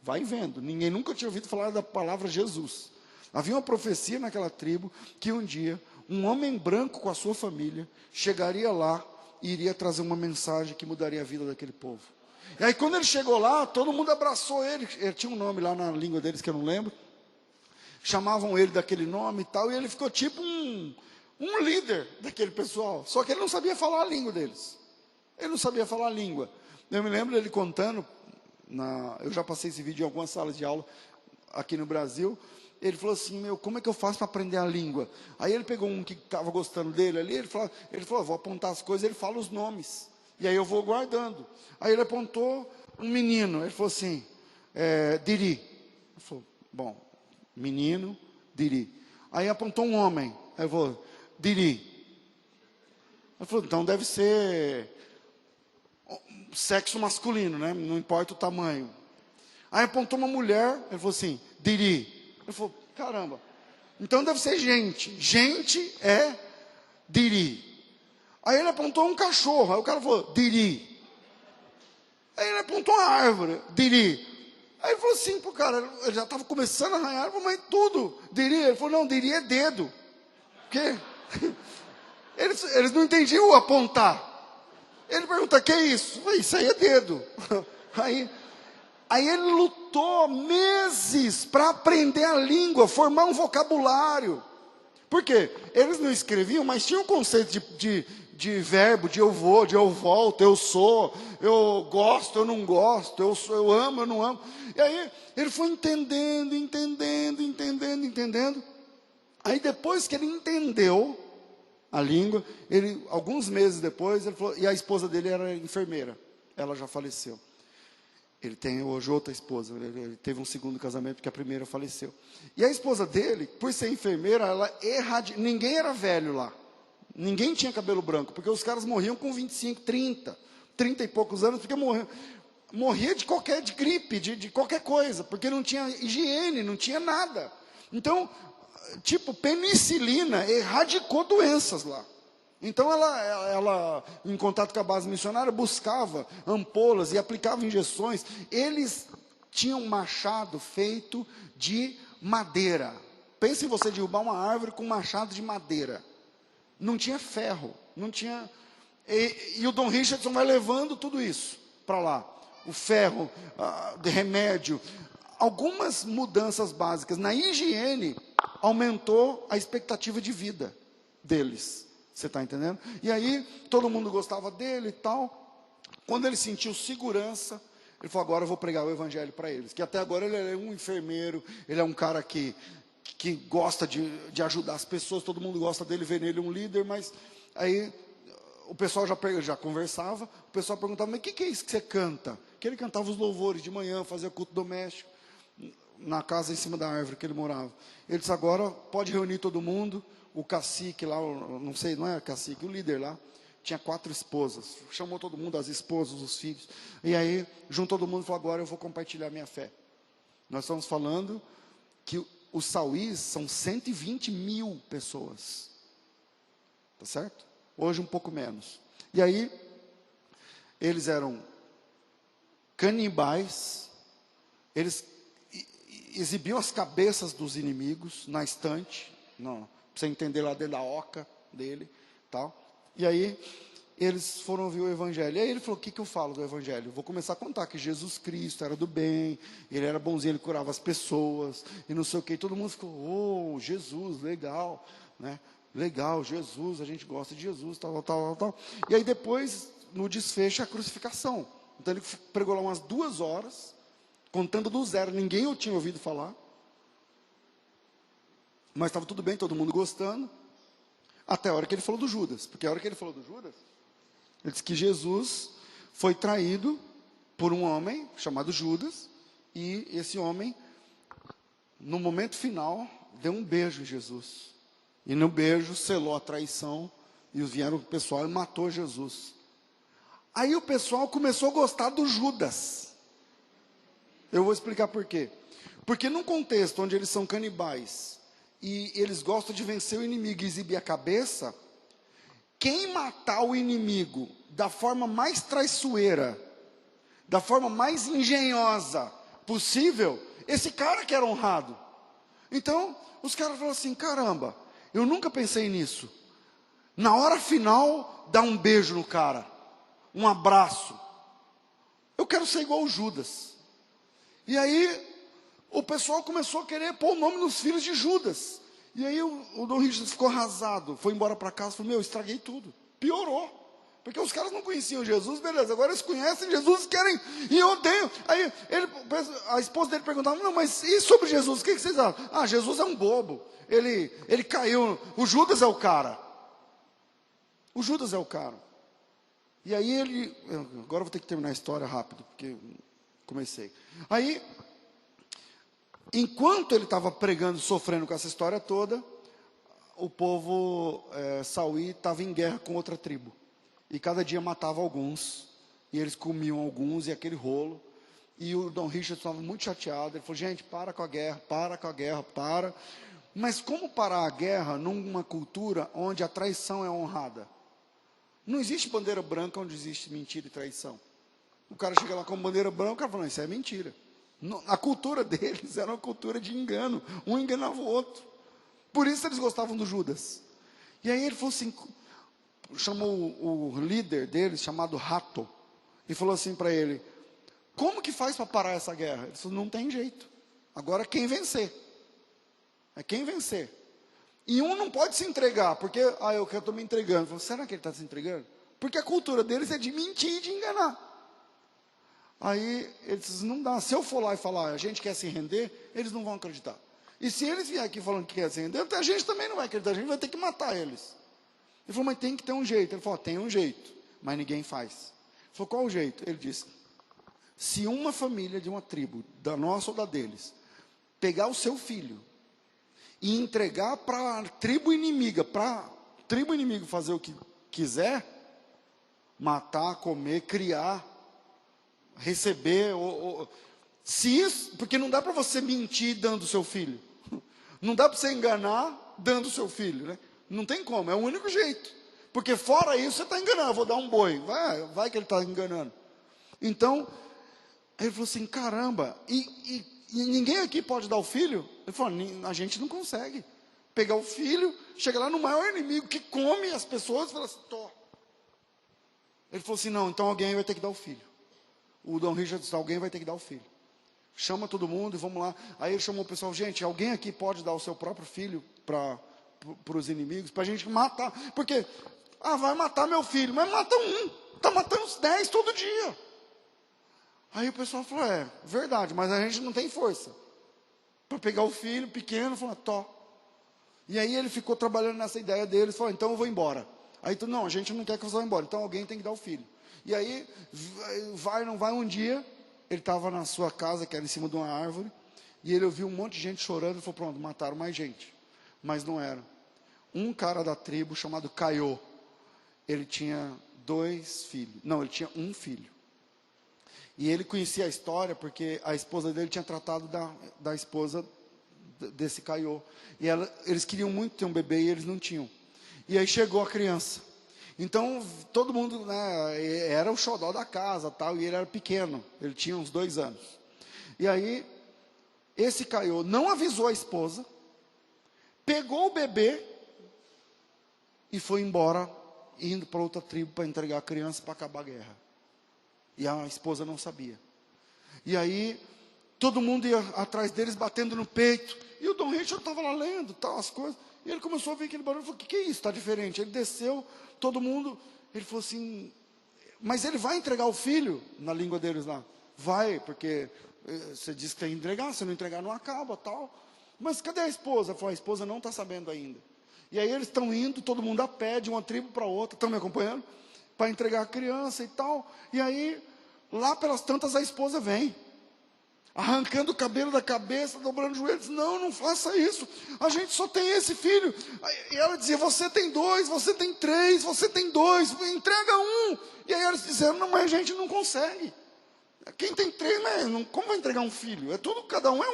Vai vendo, ninguém nunca tinha ouvido falar da palavra Jesus. Havia uma profecia naquela tribo, que um dia, um homem branco com a sua família, chegaria lá e iria trazer uma mensagem que mudaria a vida daquele povo. E aí quando ele chegou lá, todo mundo abraçou ele. Ele tinha um nome lá na língua deles que eu não lembro. Chamavam ele daquele nome e tal, e ele ficou tipo um líder daquele pessoal. Só que ele não sabia falar a língua deles. Ele não sabia falar a língua. Eu me lembro dele contando, eu já passei esse vídeo em algumas salas de aula aqui no Brasil. Ele falou assim, como é que eu faço para aprender a língua? Aí ele pegou um que estava gostando dele ali, ele falou, vou apontar as coisas, ele fala os nomes. E aí eu vou guardando. Aí ele apontou um menino, ele falou assim, Diri. Ele falou, bom, menino, Diri. Aí apontou um homem, aí eu vou, Diri. Ele falou, então deve ser sexo masculino, né? Não importa o tamanho. Aí apontou uma mulher, ele falou assim, Diri. Ele falou, caramba, então deve ser gente. Gente é Diri. Aí ele apontou um cachorro, aí o cara falou, Diri. Aí ele apontou uma árvore, Diri. Aí ele falou assim pro cara, ele já estava começando a arranhar, mas tudo, Diri. Ele falou, não, Diri é dedo. Porque eles não entendiam o apontar. Ele pergunta, que é isso? Eu falei, isso aí é dedo. Aí ele lutou meses para aprender a língua, formar um vocabulário. Por quê? Eles não escreviam, mas tinham um conceito de verbo, de eu vou, de eu volto, eu sou, eu gosto, eu não gosto, eu amo, eu não amo. E aí ele foi entendendo. Aí depois que ele entendeu a língua, alguns meses depois, ele falou, e a esposa dele era enfermeira, ela já faleceu. Ele tem hoje outra esposa, ele teve um segundo casamento, porque a primeira faleceu. E a esposa dele, por ser enfermeira, ninguém era velho lá. Ninguém tinha cabelo branco, porque os caras morriam com 25, 30 e poucos anos, porque morria de gripe, de qualquer coisa, porque não tinha higiene, não tinha nada. Então, tipo, penicilina erradicou doenças lá. Então ela, em contato com a base missionária, buscava ampolas e aplicava injeções. Eles tinham um machado feito de madeira. Pense em você derrubar uma árvore com um machado de madeira. Não tinha ferro, não tinha... E o Don Richardson vai levando tudo isso para lá. O ferro, de remédio, algumas mudanças básicas. Na higiene, aumentou a expectativa de vida deles. Você está entendendo? E aí, todo mundo gostava dele e tal. Quando ele sentiu segurança, ele falou, agora eu vou pregar o evangelho para eles. Que até agora ele é um enfermeiro, ele é um cara que gosta de ajudar as pessoas, todo mundo gosta dele, vê nele um líder, mas aí o pessoal já conversava, o pessoal perguntava, mas o que é isso que você canta? Que ele cantava os louvores de manhã, fazia culto doméstico, na casa em cima da árvore que ele morava. Ele disse, agora pode reunir todo mundo. O cacique lá, não sei, não é cacique, o líder lá, tinha 4 esposas. Chamou todo mundo, as esposas, os filhos. E aí, juntou todo mundo e falou, agora eu vou compartilhar minha fé. Nós estamos falando que os Sauís são 120 mil pessoas. Tá certo? Hoje um pouco menos. E aí, eles eram canibais, eles exibiam as cabeças dos inimigos na estante, para você entender lá dentro da oca dele, tal. E aí, eles foram ouvir o evangelho. E aí ele falou, o que eu falo do evangelho? Vou começar a contar que Jesus Cristo era do bem, ele era bonzinho, ele curava as pessoas, e não sei o que. E todo mundo ficou, oh, Jesus, legal, né? Legal, Jesus, a gente gosta de Jesus, tal. E aí depois, no desfecho, a crucificação. Então ele pregou lá umas 2 horas, contando do zero, ninguém o tinha ouvido falar. Mas estava tudo bem, todo mundo gostando. Até a hora que ele falou do Judas. Porque a hora que ele falou do Judas, ele disse que Jesus foi traído por um homem chamado Judas. E esse homem, no momento final, deu um beijo em Jesus. E no beijo selou a traição. E vieram o pessoal e matou Jesus. Aí o pessoal começou a gostar do Judas. Eu vou explicar por quê. Porque num contexto onde eles são canibais e eles gostam de vencer o inimigo e exibir a cabeça, quem matar o inimigo da forma mais traiçoeira, da forma mais engenhosa possível, esse cara que era honrado. Então, os caras falaram assim, caramba, eu nunca pensei nisso. Na hora final, dá um beijo no cara, um abraço. Eu quero ser igual o Judas. E aí, o pessoal começou a querer pôr o nome nos filhos de Judas. E aí o Dom Richard ficou arrasado, foi embora para casa, falou, estraguei tudo. Piorou. Porque os caras não conheciam Jesus, beleza, agora eles conhecem Jesus e querem, e odeiam. Aí a esposa dele perguntava, não, mas e sobre Jesus, o que vocês acham? Ah, Jesus é um bobo, ele caiu, o Judas é o cara. O Judas é o cara. E aí agora eu vou ter que terminar a história rápido, porque comecei. Aí, enquanto ele estava pregando, sofrendo com essa história toda, o povo Sauí estava em guerra com outra tribo. E cada dia matava alguns. E eles comiam alguns e aquele rolo. E o Dom Richard estava muito chateado. Ele falou, gente, para com a guerra, para. Mas como parar a guerra numa cultura onde a traição é honrada? Não existe bandeira branca onde existe mentira e traição. O cara chega lá com bandeira branca, o cara fala, isso é mentira. A cultura deles era uma cultura de engano. Um enganava o outro. Por isso eles gostavam do Judas. E aí ele falou assim, chamou o líder deles, chamado Rato, e falou assim para ele, como que faz para parar essa guerra? Ele falou, não tem jeito. Agora quem vencer. É quem vencer. E um não pode se entregar, porque, eu estou me entregando. Ele falou, será que ele está se entregando? Porque a cultura deles é de mentir e de enganar. Aí ele disse, não dá, se eu for lá e falar, a gente quer se render, eles não vão acreditar. E se eles vierem aqui falando que quer se render, a gente também não vai acreditar, a gente vai ter que matar eles. Ele falou, mas tem que ter um jeito. Ele falou, tem um jeito, mas ninguém faz. Ele falou, qual o jeito? Ele disse, se uma família de uma tribo, da nossa ou da deles, pegar o seu filho e entregar para a tribo inimiga, para a tribo inimiga fazer o que quiser, matar, comer, criar, receber, se isso, porque não dá para você mentir dando o seu filho, não dá para você enganar dando o seu filho, né? Não tem como, é o único jeito, porque fora isso você está enganando, vou dar um boi, vai que ele está enganando. Então, ele falou assim, caramba, e ninguém aqui pode dar o filho? Ele falou, a gente não consegue pegar o filho, chega lá no maior inimigo que come as pessoas e fala assim, tô. Ele falou assim, não, então alguém vai ter que dar o filho. O Dom Richard disse, alguém vai ter que dar o filho. Chama todo mundo e vamos lá. Aí ele chamou o pessoal, gente, alguém aqui pode dar o seu próprio filho para os inimigos, para a gente matar. Porque, vai matar meu filho, mas mata um, está matando os 10 todo dia. Aí o pessoal falou, verdade, mas a gente não tem força. Para pegar o filho pequeno, falou, E aí ele ficou trabalhando nessa ideia dele, falou, então eu vou embora. Aí não, a gente não quer que você vá embora, então alguém tem que dar o filho. E aí, não vai, um dia, ele estava na sua casa, que era em cima de uma árvore, e ele ouviu um monte de gente chorando, e falou, pronto, mataram mais gente. Mas não era. Um cara da tribo, chamado Caiô, ele tinha 2 filhos, não, ele tinha um filho. E ele conhecia a história, porque a esposa dele tinha tratado da esposa desse Caiô. E eles queriam muito ter um bebê, e eles não tinham. E aí chegou a criança. Então, todo mundo, era o xodó da casa, tal, e ele era pequeno, ele tinha uns 2 anos. E aí, esse Caiô não avisou a esposa, pegou o bebê e foi embora indo para outra tribo para entregar a criança para acabar a guerra. E a esposa não sabia. E aí, todo mundo ia atrás deles, batendo no peito. E o Dom Richard estava lá lendo, tal, as coisas. E ele começou a ver aquele barulho e falou, o que é isso? Está diferente. Ele desceu, todo mundo, ele falou assim, mas ele vai entregar o filho? Na língua deles lá. Vai, porque você disse que tem que entregar, se não entregar não acaba, tal. Mas cadê a esposa? Ele falou, a esposa não está sabendo ainda. E aí eles estão indo, todo mundo a pé, de uma tribo para outra, estão me acompanhando? Para entregar a criança e tal. E aí, lá pelas tantas, a esposa vem, arrancando o cabelo da cabeça, dobrando os joelhos. Não, não faça isso, a gente só tem esse filho. E ela dizia, você tem 2, você tem 3, você tem 2, entrega um. E aí eles disseram, não, mas a gente não consegue. Quem tem 3, mas como vai entregar um filho? É tudo, cada um é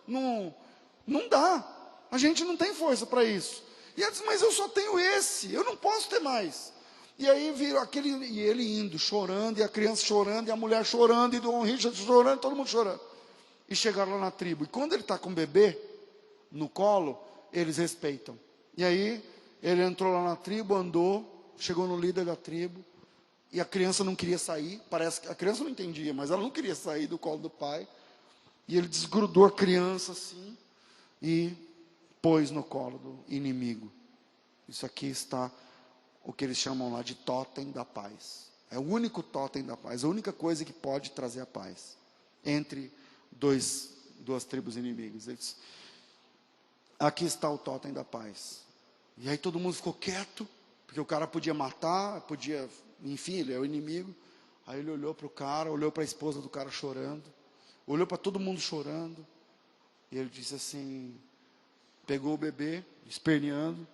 um. Não dá, a gente não tem força para isso. E ela disse, mas eu só tenho esse, eu não posso ter mais. E aí viram e ele indo, chorando, e a criança chorando, e a mulher chorando, e o Dom Richard chorando, todo mundo chorando. E chegaram lá na tribo. E quando ele está com o bebê no colo, eles respeitam. E aí, ele entrou lá na tribo, andou, chegou no líder da tribo, e a criança não queria sair. Parece que a criança não entendia, mas ela não queria sair do colo do pai. E ele desgrudou a criança assim, e pôs no colo do inimigo. Isso aqui está o que eles chamam lá de totem da paz. É o único totem da paz, a única coisa que pode trazer a paz entre duas tribos inimigas. Eles, aqui está o totem da paz. E aí todo mundo ficou quieto, porque o cara podia matar, podia, enfim, ele é o inimigo. Aí ele olhou para o cara, olhou para a esposa do cara chorando, olhou para todo mundo chorando, e ele disse assim, pegou o bebê, esperneando,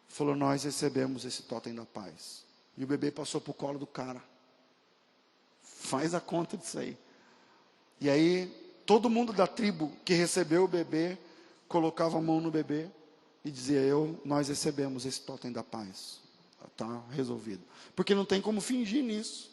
falou, nós recebemos esse totem da paz. E o bebê passou para o colo do cara. Faz a conta disso aí. E aí, todo mundo da tribo que recebeu o bebê, colocava a mão no bebê e dizia, nós recebemos esse totem da paz. Está resolvido. Porque não tem como fingir nisso.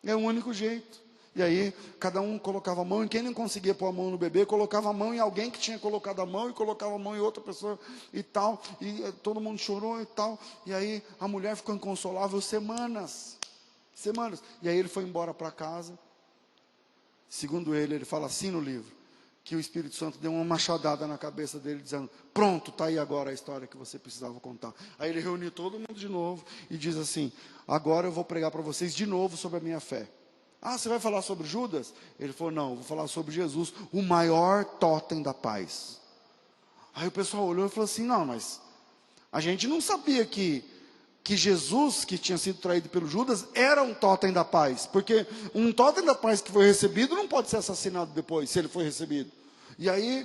É o único jeito. E aí, cada um colocava a mão, e quem não conseguia pôr a mão no bebê, colocava a mão em alguém que tinha colocado a mão, e colocava a mão em outra pessoa, e tal, e todo mundo chorou, e tal, e aí, a mulher ficou inconsolável semanas, e aí ele foi embora para casa. Segundo ele fala assim no livro, que o Espírito Santo deu uma machadada na cabeça dele, dizendo, pronto, está aí agora a história que você precisava contar. Aí ele reuniu todo mundo de novo, e diz assim, agora eu vou pregar para vocês de novo sobre a minha fé. Ah, você vai falar sobre Judas? Ele falou, não, eu vou falar sobre Jesus, o maior totem da paz. Aí o pessoal olhou e falou assim, não, mas a gente não sabia que Jesus, que tinha sido traído pelo Judas, era um totem da paz. Porque um totem da paz que foi recebido não pode ser assassinado depois, se ele foi recebido. E aí,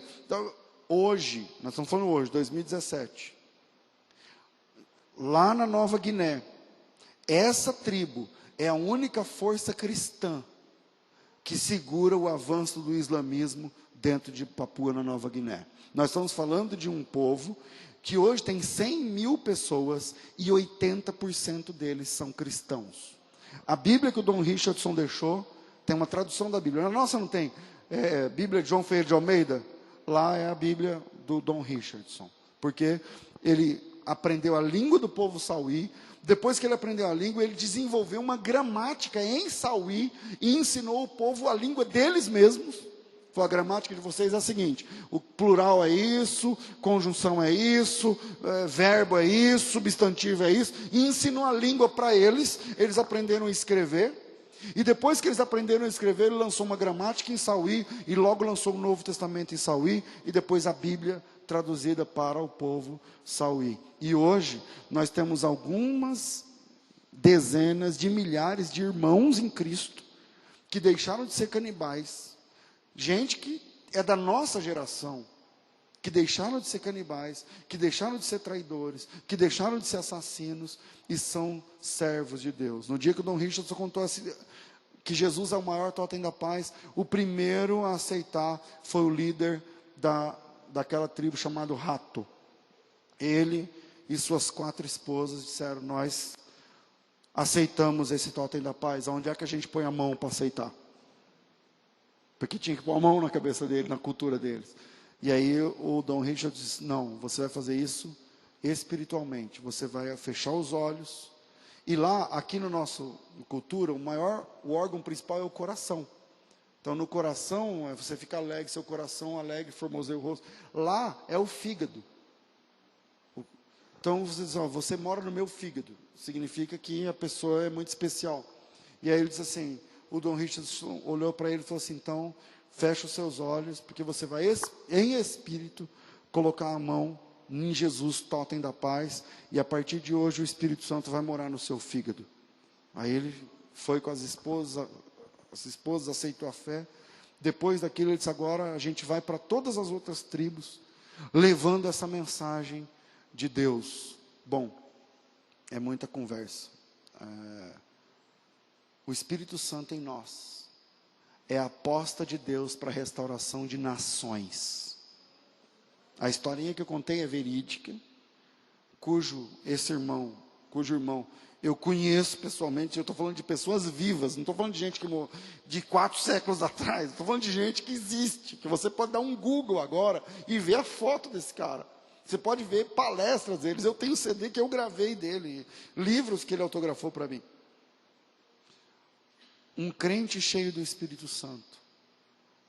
hoje, nós estamos falando hoje, 2017, lá na Nova Guiné, essa tribo é a única força cristã que segura o avanço do islamismo dentro de Papua, na Nova Guiné. Nós estamos falando de um povo que hoje tem 100 mil pessoas e 80% deles são cristãos. A Bíblia que o Dom Richardson deixou, tem uma tradução da Bíblia. A nossa não tem, Bíblia de João Ferreira de Almeida, lá é a Bíblia do Dom Richardson. Porque ele aprendeu a língua do povo Sauí. Depois que ele aprendeu a língua, ele desenvolveu uma gramática em Sauí e ensinou o povo a língua deles mesmos. Foi a gramática de vocês é a seguinte, o plural é isso, conjunção é isso, verbo é isso, substantivo é isso, e ensinou a língua para eles, eles aprenderam a escrever, e depois que eles aprenderam a escrever, ele lançou uma gramática em Sauí, e logo lançou o Novo Testamento em Sauí, e depois a Bíblia traduzida para o povo Sauí. E hoje, nós temos algumas dezenas de milhares de irmãos em Cristo, que deixaram de ser canibais, gente que é da nossa geração, que deixaram de ser canibais, que deixaram de ser traidores, que deixaram de ser assassinos, e são servos de Deus. No dia que o Dom Richardson contou que Jesus é o maior totem da paz, o primeiro a aceitar foi o líder daquela tribo chamado Rato. Ele e suas 4 esposas disseram, nós aceitamos esse totem da paz. Onde é que a gente põe a mão para aceitar? Porque tinha que pôr a mão na cabeça dele, na cultura deles. E aí o Dom Richard disse, não, você vai fazer isso espiritualmente. Você vai fechar os olhos E lá, aqui no nosso cultura, o órgão principal é o coração. Então, no coração, você fica alegre, seu coração alegre, formoseia o rosto. Lá é o fígado. Então, você diz, ó, você mora no meu fígado. Significa que a pessoa é muito especial. E aí ele diz assim, o Dom Richardson olhou para ele e falou assim, então, fecha os seus olhos, porque você vai, em espírito, colocar a mão em Jesus, totem da paz, e a partir de hoje o Espírito Santo vai morar no seu fígado. Aí ele foi com as esposas aceitou a fé. Depois daquilo ele disse, agora a gente vai para todas as outras tribos, levando essa mensagem de Deus. Bom, é muita conversa. O Espírito Santo em nós é a aposta de Deus para a restauração de nações. A historinha que eu contei é verídica, cujo irmão eu conheço pessoalmente. Eu estou falando de pessoas vivas, não estou falando de gente que morreu de 4 séculos atrás, estou falando de gente que existe, que você pode dar um Google agora e ver a foto desse cara. Você pode ver palestras deles, eu tenho CD que eu gravei dele, livros que ele autografou para mim. Um crente cheio do Espírito Santo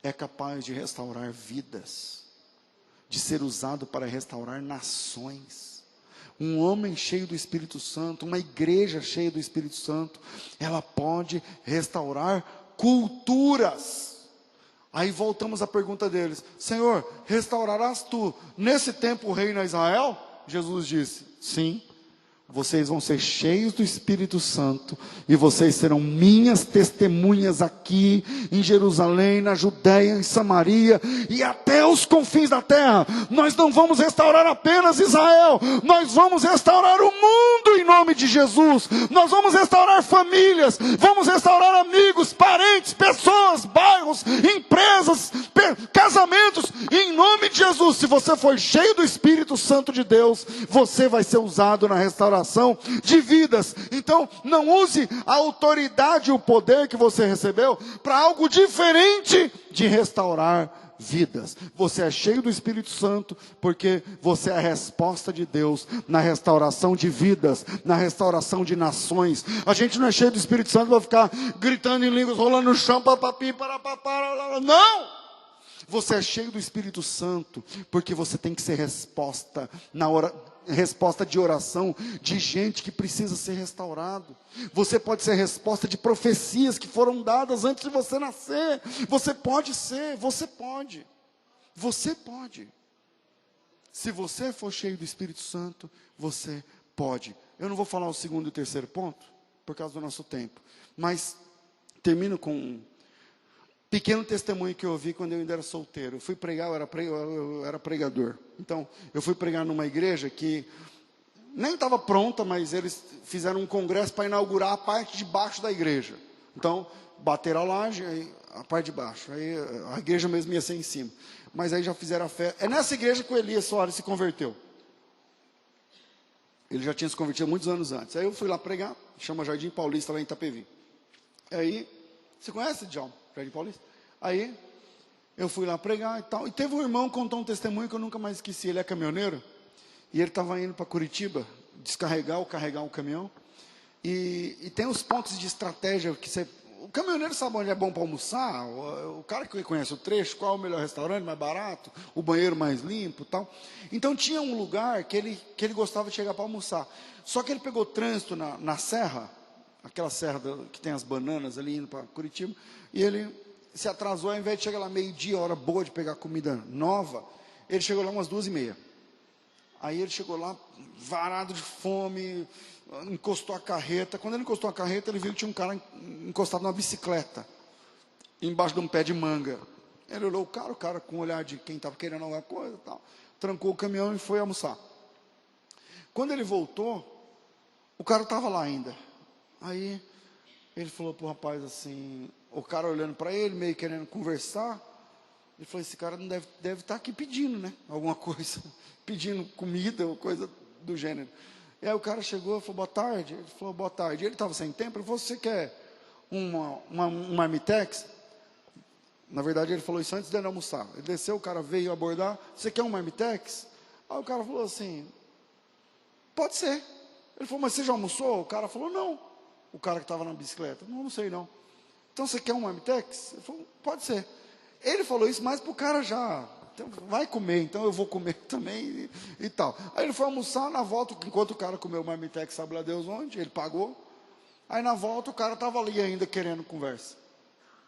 é capaz de restaurar vidas, de ser usado para restaurar nações. Um homem cheio do Espírito Santo, uma igreja cheia do Espírito Santo, ela pode restaurar culturas. Aí voltamos à pergunta deles, Senhor, restaurarás tu nesse tempo o reino a Israel? Jesus disse, sim. Vocês vão ser cheios do Espírito Santo, e vocês serão minhas testemunhas aqui, em Jerusalém, na Judéia, em Samaria, e até os confins da terra. Nós não vamos restaurar apenas Israel, nós vamos restaurar o mundo em nome de Jesus. Nós vamos restaurar famílias, vamos restaurar amigos, parentes, pessoas, bairros, empresas, casamentos, em nome de Jesus. Se você for cheio do Espírito Santo de Deus, você vai ser usado na restauração de vidas. Então, não use a autoridade e o poder que você recebeu para algo diferente de restaurar vidas. Você é cheio do Espírito Santo porque você é a resposta de Deus na restauração de vidas, na restauração de nações. A gente não é cheio do Espírito Santo para ficar gritando em línguas, rolando no chão, papapi, parapapara, não! Você é cheio do Espírito Santo porque você tem que ser resposta resposta de oração de gente que precisa ser restaurado. Você pode ser resposta de profecias que foram dadas antes de você nascer. Você pode ser, você pode. Você pode. Se você for cheio do Espírito Santo, você pode. Eu não vou falar o segundo e o terceiro ponto, por causa do nosso tempo. Mas termino com um pequeno testemunho que eu ouvi quando eu ainda era solteiro. Eu fui pregar, eu era pregador. Então, eu fui pregar numa igreja que nem estava pronta, mas eles fizeram um congresso para inaugurar a parte de baixo da igreja. Então, bateram a laje, aí a parte de baixo. Aí a igreja mesmo ia ser em cima. Mas aí já fizeram a fé. É nessa igreja que o Elias Soares se converteu. Ele já tinha se convertido muitos anos antes. Aí eu fui lá pregar, chama Jardim Paulista, lá em Itapevi. Aí, você conhece, Djalma? Jardim Paulista? Aí, eu fui lá pregar e tal. E teve um irmão que contou um testemunho que eu nunca mais esqueci. Ele é caminhoneiro. E ele estava indo para Curitiba, descarregar ou carregar um caminhão. E tem os pontos de estratégia que você... O caminhoneiro sabe onde é bom para almoçar. O cara que conhece o trecho, qual é o melhor restaurante, mais barato, o banheiro mais limpo e tal. Então tinha um lugar que ele gostava de chegar para almoçar. Só que ele pegou trânsito na serra, aquela serra que tem as bananas ali indo para Curitiba, e ele se atrasou. Ao invés de chegar lá meio-dia, hora boa de pegar comida nova, ele chegou lá umas 2h30. Aí ele chegou lá, varado de fome, encostou a carreta. Quando ele encostou a carreta, ele viu que tinha um cara encostado numa bicicleta, embaixo de um pé de manga. Ele olhou o cara com o olhar de quem estava querendo alguma coisa e tal, trancou o caminhão e foi almoçar. Quando ele voltou, o cara estava lá ainda. Aí ele falou para o rapaz assim, o cara olhando para ele, meio querendo conversar. Ele falou, esse cara não deve estar aqui pedindo, né? Alguma coisa, pedindo comida ou coisa do gênero. E aí o cara chegou e falou, boa tarde. Ele falou, boa tarde. Ele estava sem tempo. Ele falou, você quer um marmitex? Na verdade, ele falou isso antes de ele almoçar. Ele desceu, o cara veio abordar. Você quer um marmitex? Aí o cara falou assim, pode ser. Ele falou, mas você já almoçou? O cara falou, não. O cara que estava na bicicleta, não sei não. Então você quer um marmitex? Ele falou, pode ser. Ele falou isso mais para o cara já, então, vai comer, então eu vou comer também e tal. Aí ele foi almoçar, na volta, enquanto o cara comeu o marmitex, sabe lá Deus onde, ele pagou. Aí na volta o cara estava ali ainda querendo conversa.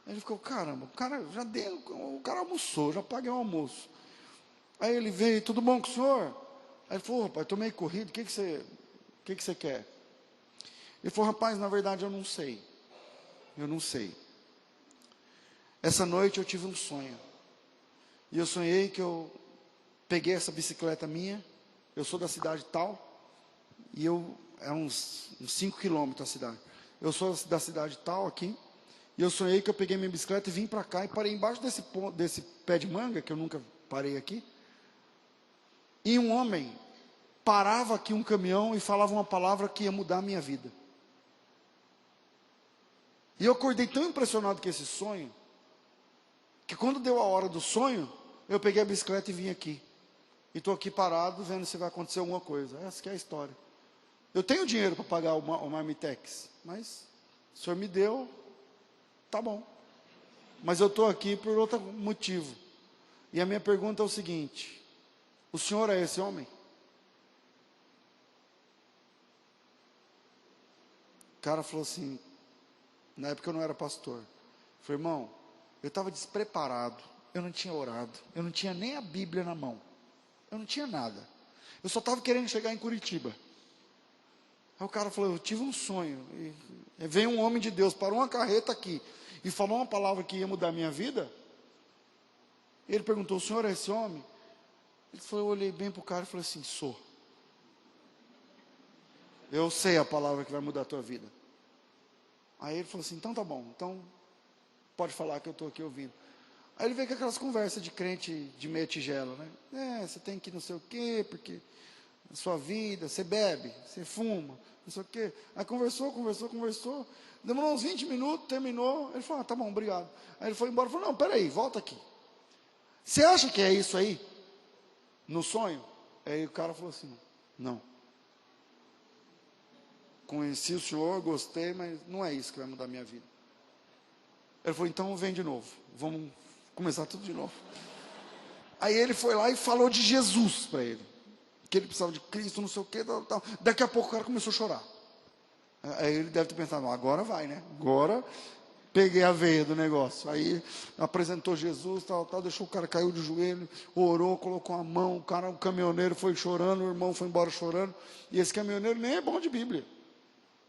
Aí ele ficou, caramba, o cara já deu, o cara almoçou, já paguei o almoço. Aí ele veio, tudo bom com o senhor? Aí ele falou, rapaz, estou meio corrido, o que você quer? Ele falou, rapaz, na verdade eu não sei. Eu não sei. Essa noite eu tive um sonho. E eu sonhei que eu peguei essa bicicleta minha, eu sou da cidade tal, e é uns 5 quilômetros a cidade. Eu sou da cidade tal aqui, e eu sonhei que eu peguei minha bicicleta e vim para cá, e parei embaixo desse pé de manga, que eu nunca parei aqui, e um homem parava aqui um caminhão e falava uma palavra que ia mudar a minha vida. E eu acordei tão impressionado com esse sonho, que quando deu a hora do sonho, eu peguei a bicicleta e vim aqui. E estou aqui parado, vendo se vai acontecer alguma coisa. Essa que é a história. Eu tenho dinheiro para pagar o marmitex, mas o senhor me deu, tá bom. Mas eu estou aqui por outro motivo. E a minha pergunta é o seguinte, o senhor é esse homem? O cara falou assim, na época eu não era pastor. Eu falei, irmão, eu estava despreparado, eu não tinha orado, eu não tinha nem a Bíblia na mão, eu não tinha nada, eu só estava querendo chegar em Curitiba. Aí o cara falou, eu tive um sonho, e veio um homem de Deus, parou uma carreta aqui, e falou uma palavra que ia mudar a minha vida. Ele perguntou, o senhor é esse homem? Ele falou, eu olhei bem para o cara e falei assim, sou. Eu sei a palavra que vai mudar a tua vida. Aí ele falou assim, então tá bom, então pode falar que eu estou aqui ouvindo. Aí ele veio com aquelas conversas de crente de meia tigela, né? Você tem que não sei o quê, porque na sua vida, você bebe, você fuma, não sei o quê. Aí conversou. Demorou uns 20 minutos, terminou. Ele falou, tá bom, obrigado. Aí ele foi embora e falou, não, peraí, volta aqui. Você acha que é isso aí? No sonho? Aí o cara falou assim, não. Conheci o senhor, gostei, mas não é isso que vai mudar a minha vida. Ele falou, então vem de novo, vamos começar tudo de novo. Aí ele foi lá e falou de Jesus para ele, que ele precisava de Cristo, não sei o que, tal. Daqui a pouco o cara começou a chorar. Aí ele deve ter pensado, agora vai, né? Agora peguei a veia do negócio. Aí apresentou Jesus, tal, deixou o cara cair de joelho, orou, colocou a mão, o caminhoneiro foi chorando, o irmão foi embora chorando, e esse caminhoneiro nem é bom de Bíblia.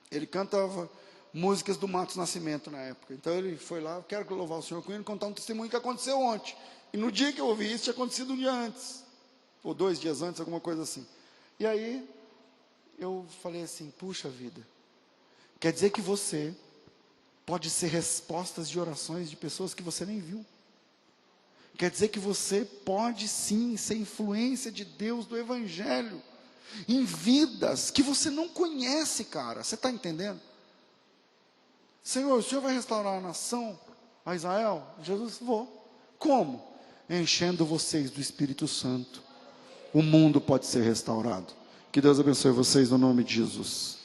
Ele cantava músicas do Matos Nascimento na época. Então ele foi lá, quero louvar o Senhor com ele, contar um testemunho que aconteceu ontem. E no dia que eu ouvi isso, tinha acontecido um dia antes. Ou 2 dias antes, alguma coisa assim. E aí, eu falei assim, puxa vida. Quer dizer que você pode ser respostas de orações de pessoas que você nem viu. Quer dizer que você pode sim ser influência de Deus, do Evangelho, em vidas que você não conhece, cara. Você está entendendo? Senhor, o Senhor vai restaurar a nação, a Israel? Jesus, vou. Como? Enchendo vocês do Espírito Santo. O mundo pode ser restaurado. Que Deus abençoe vocês no nome de Jesus.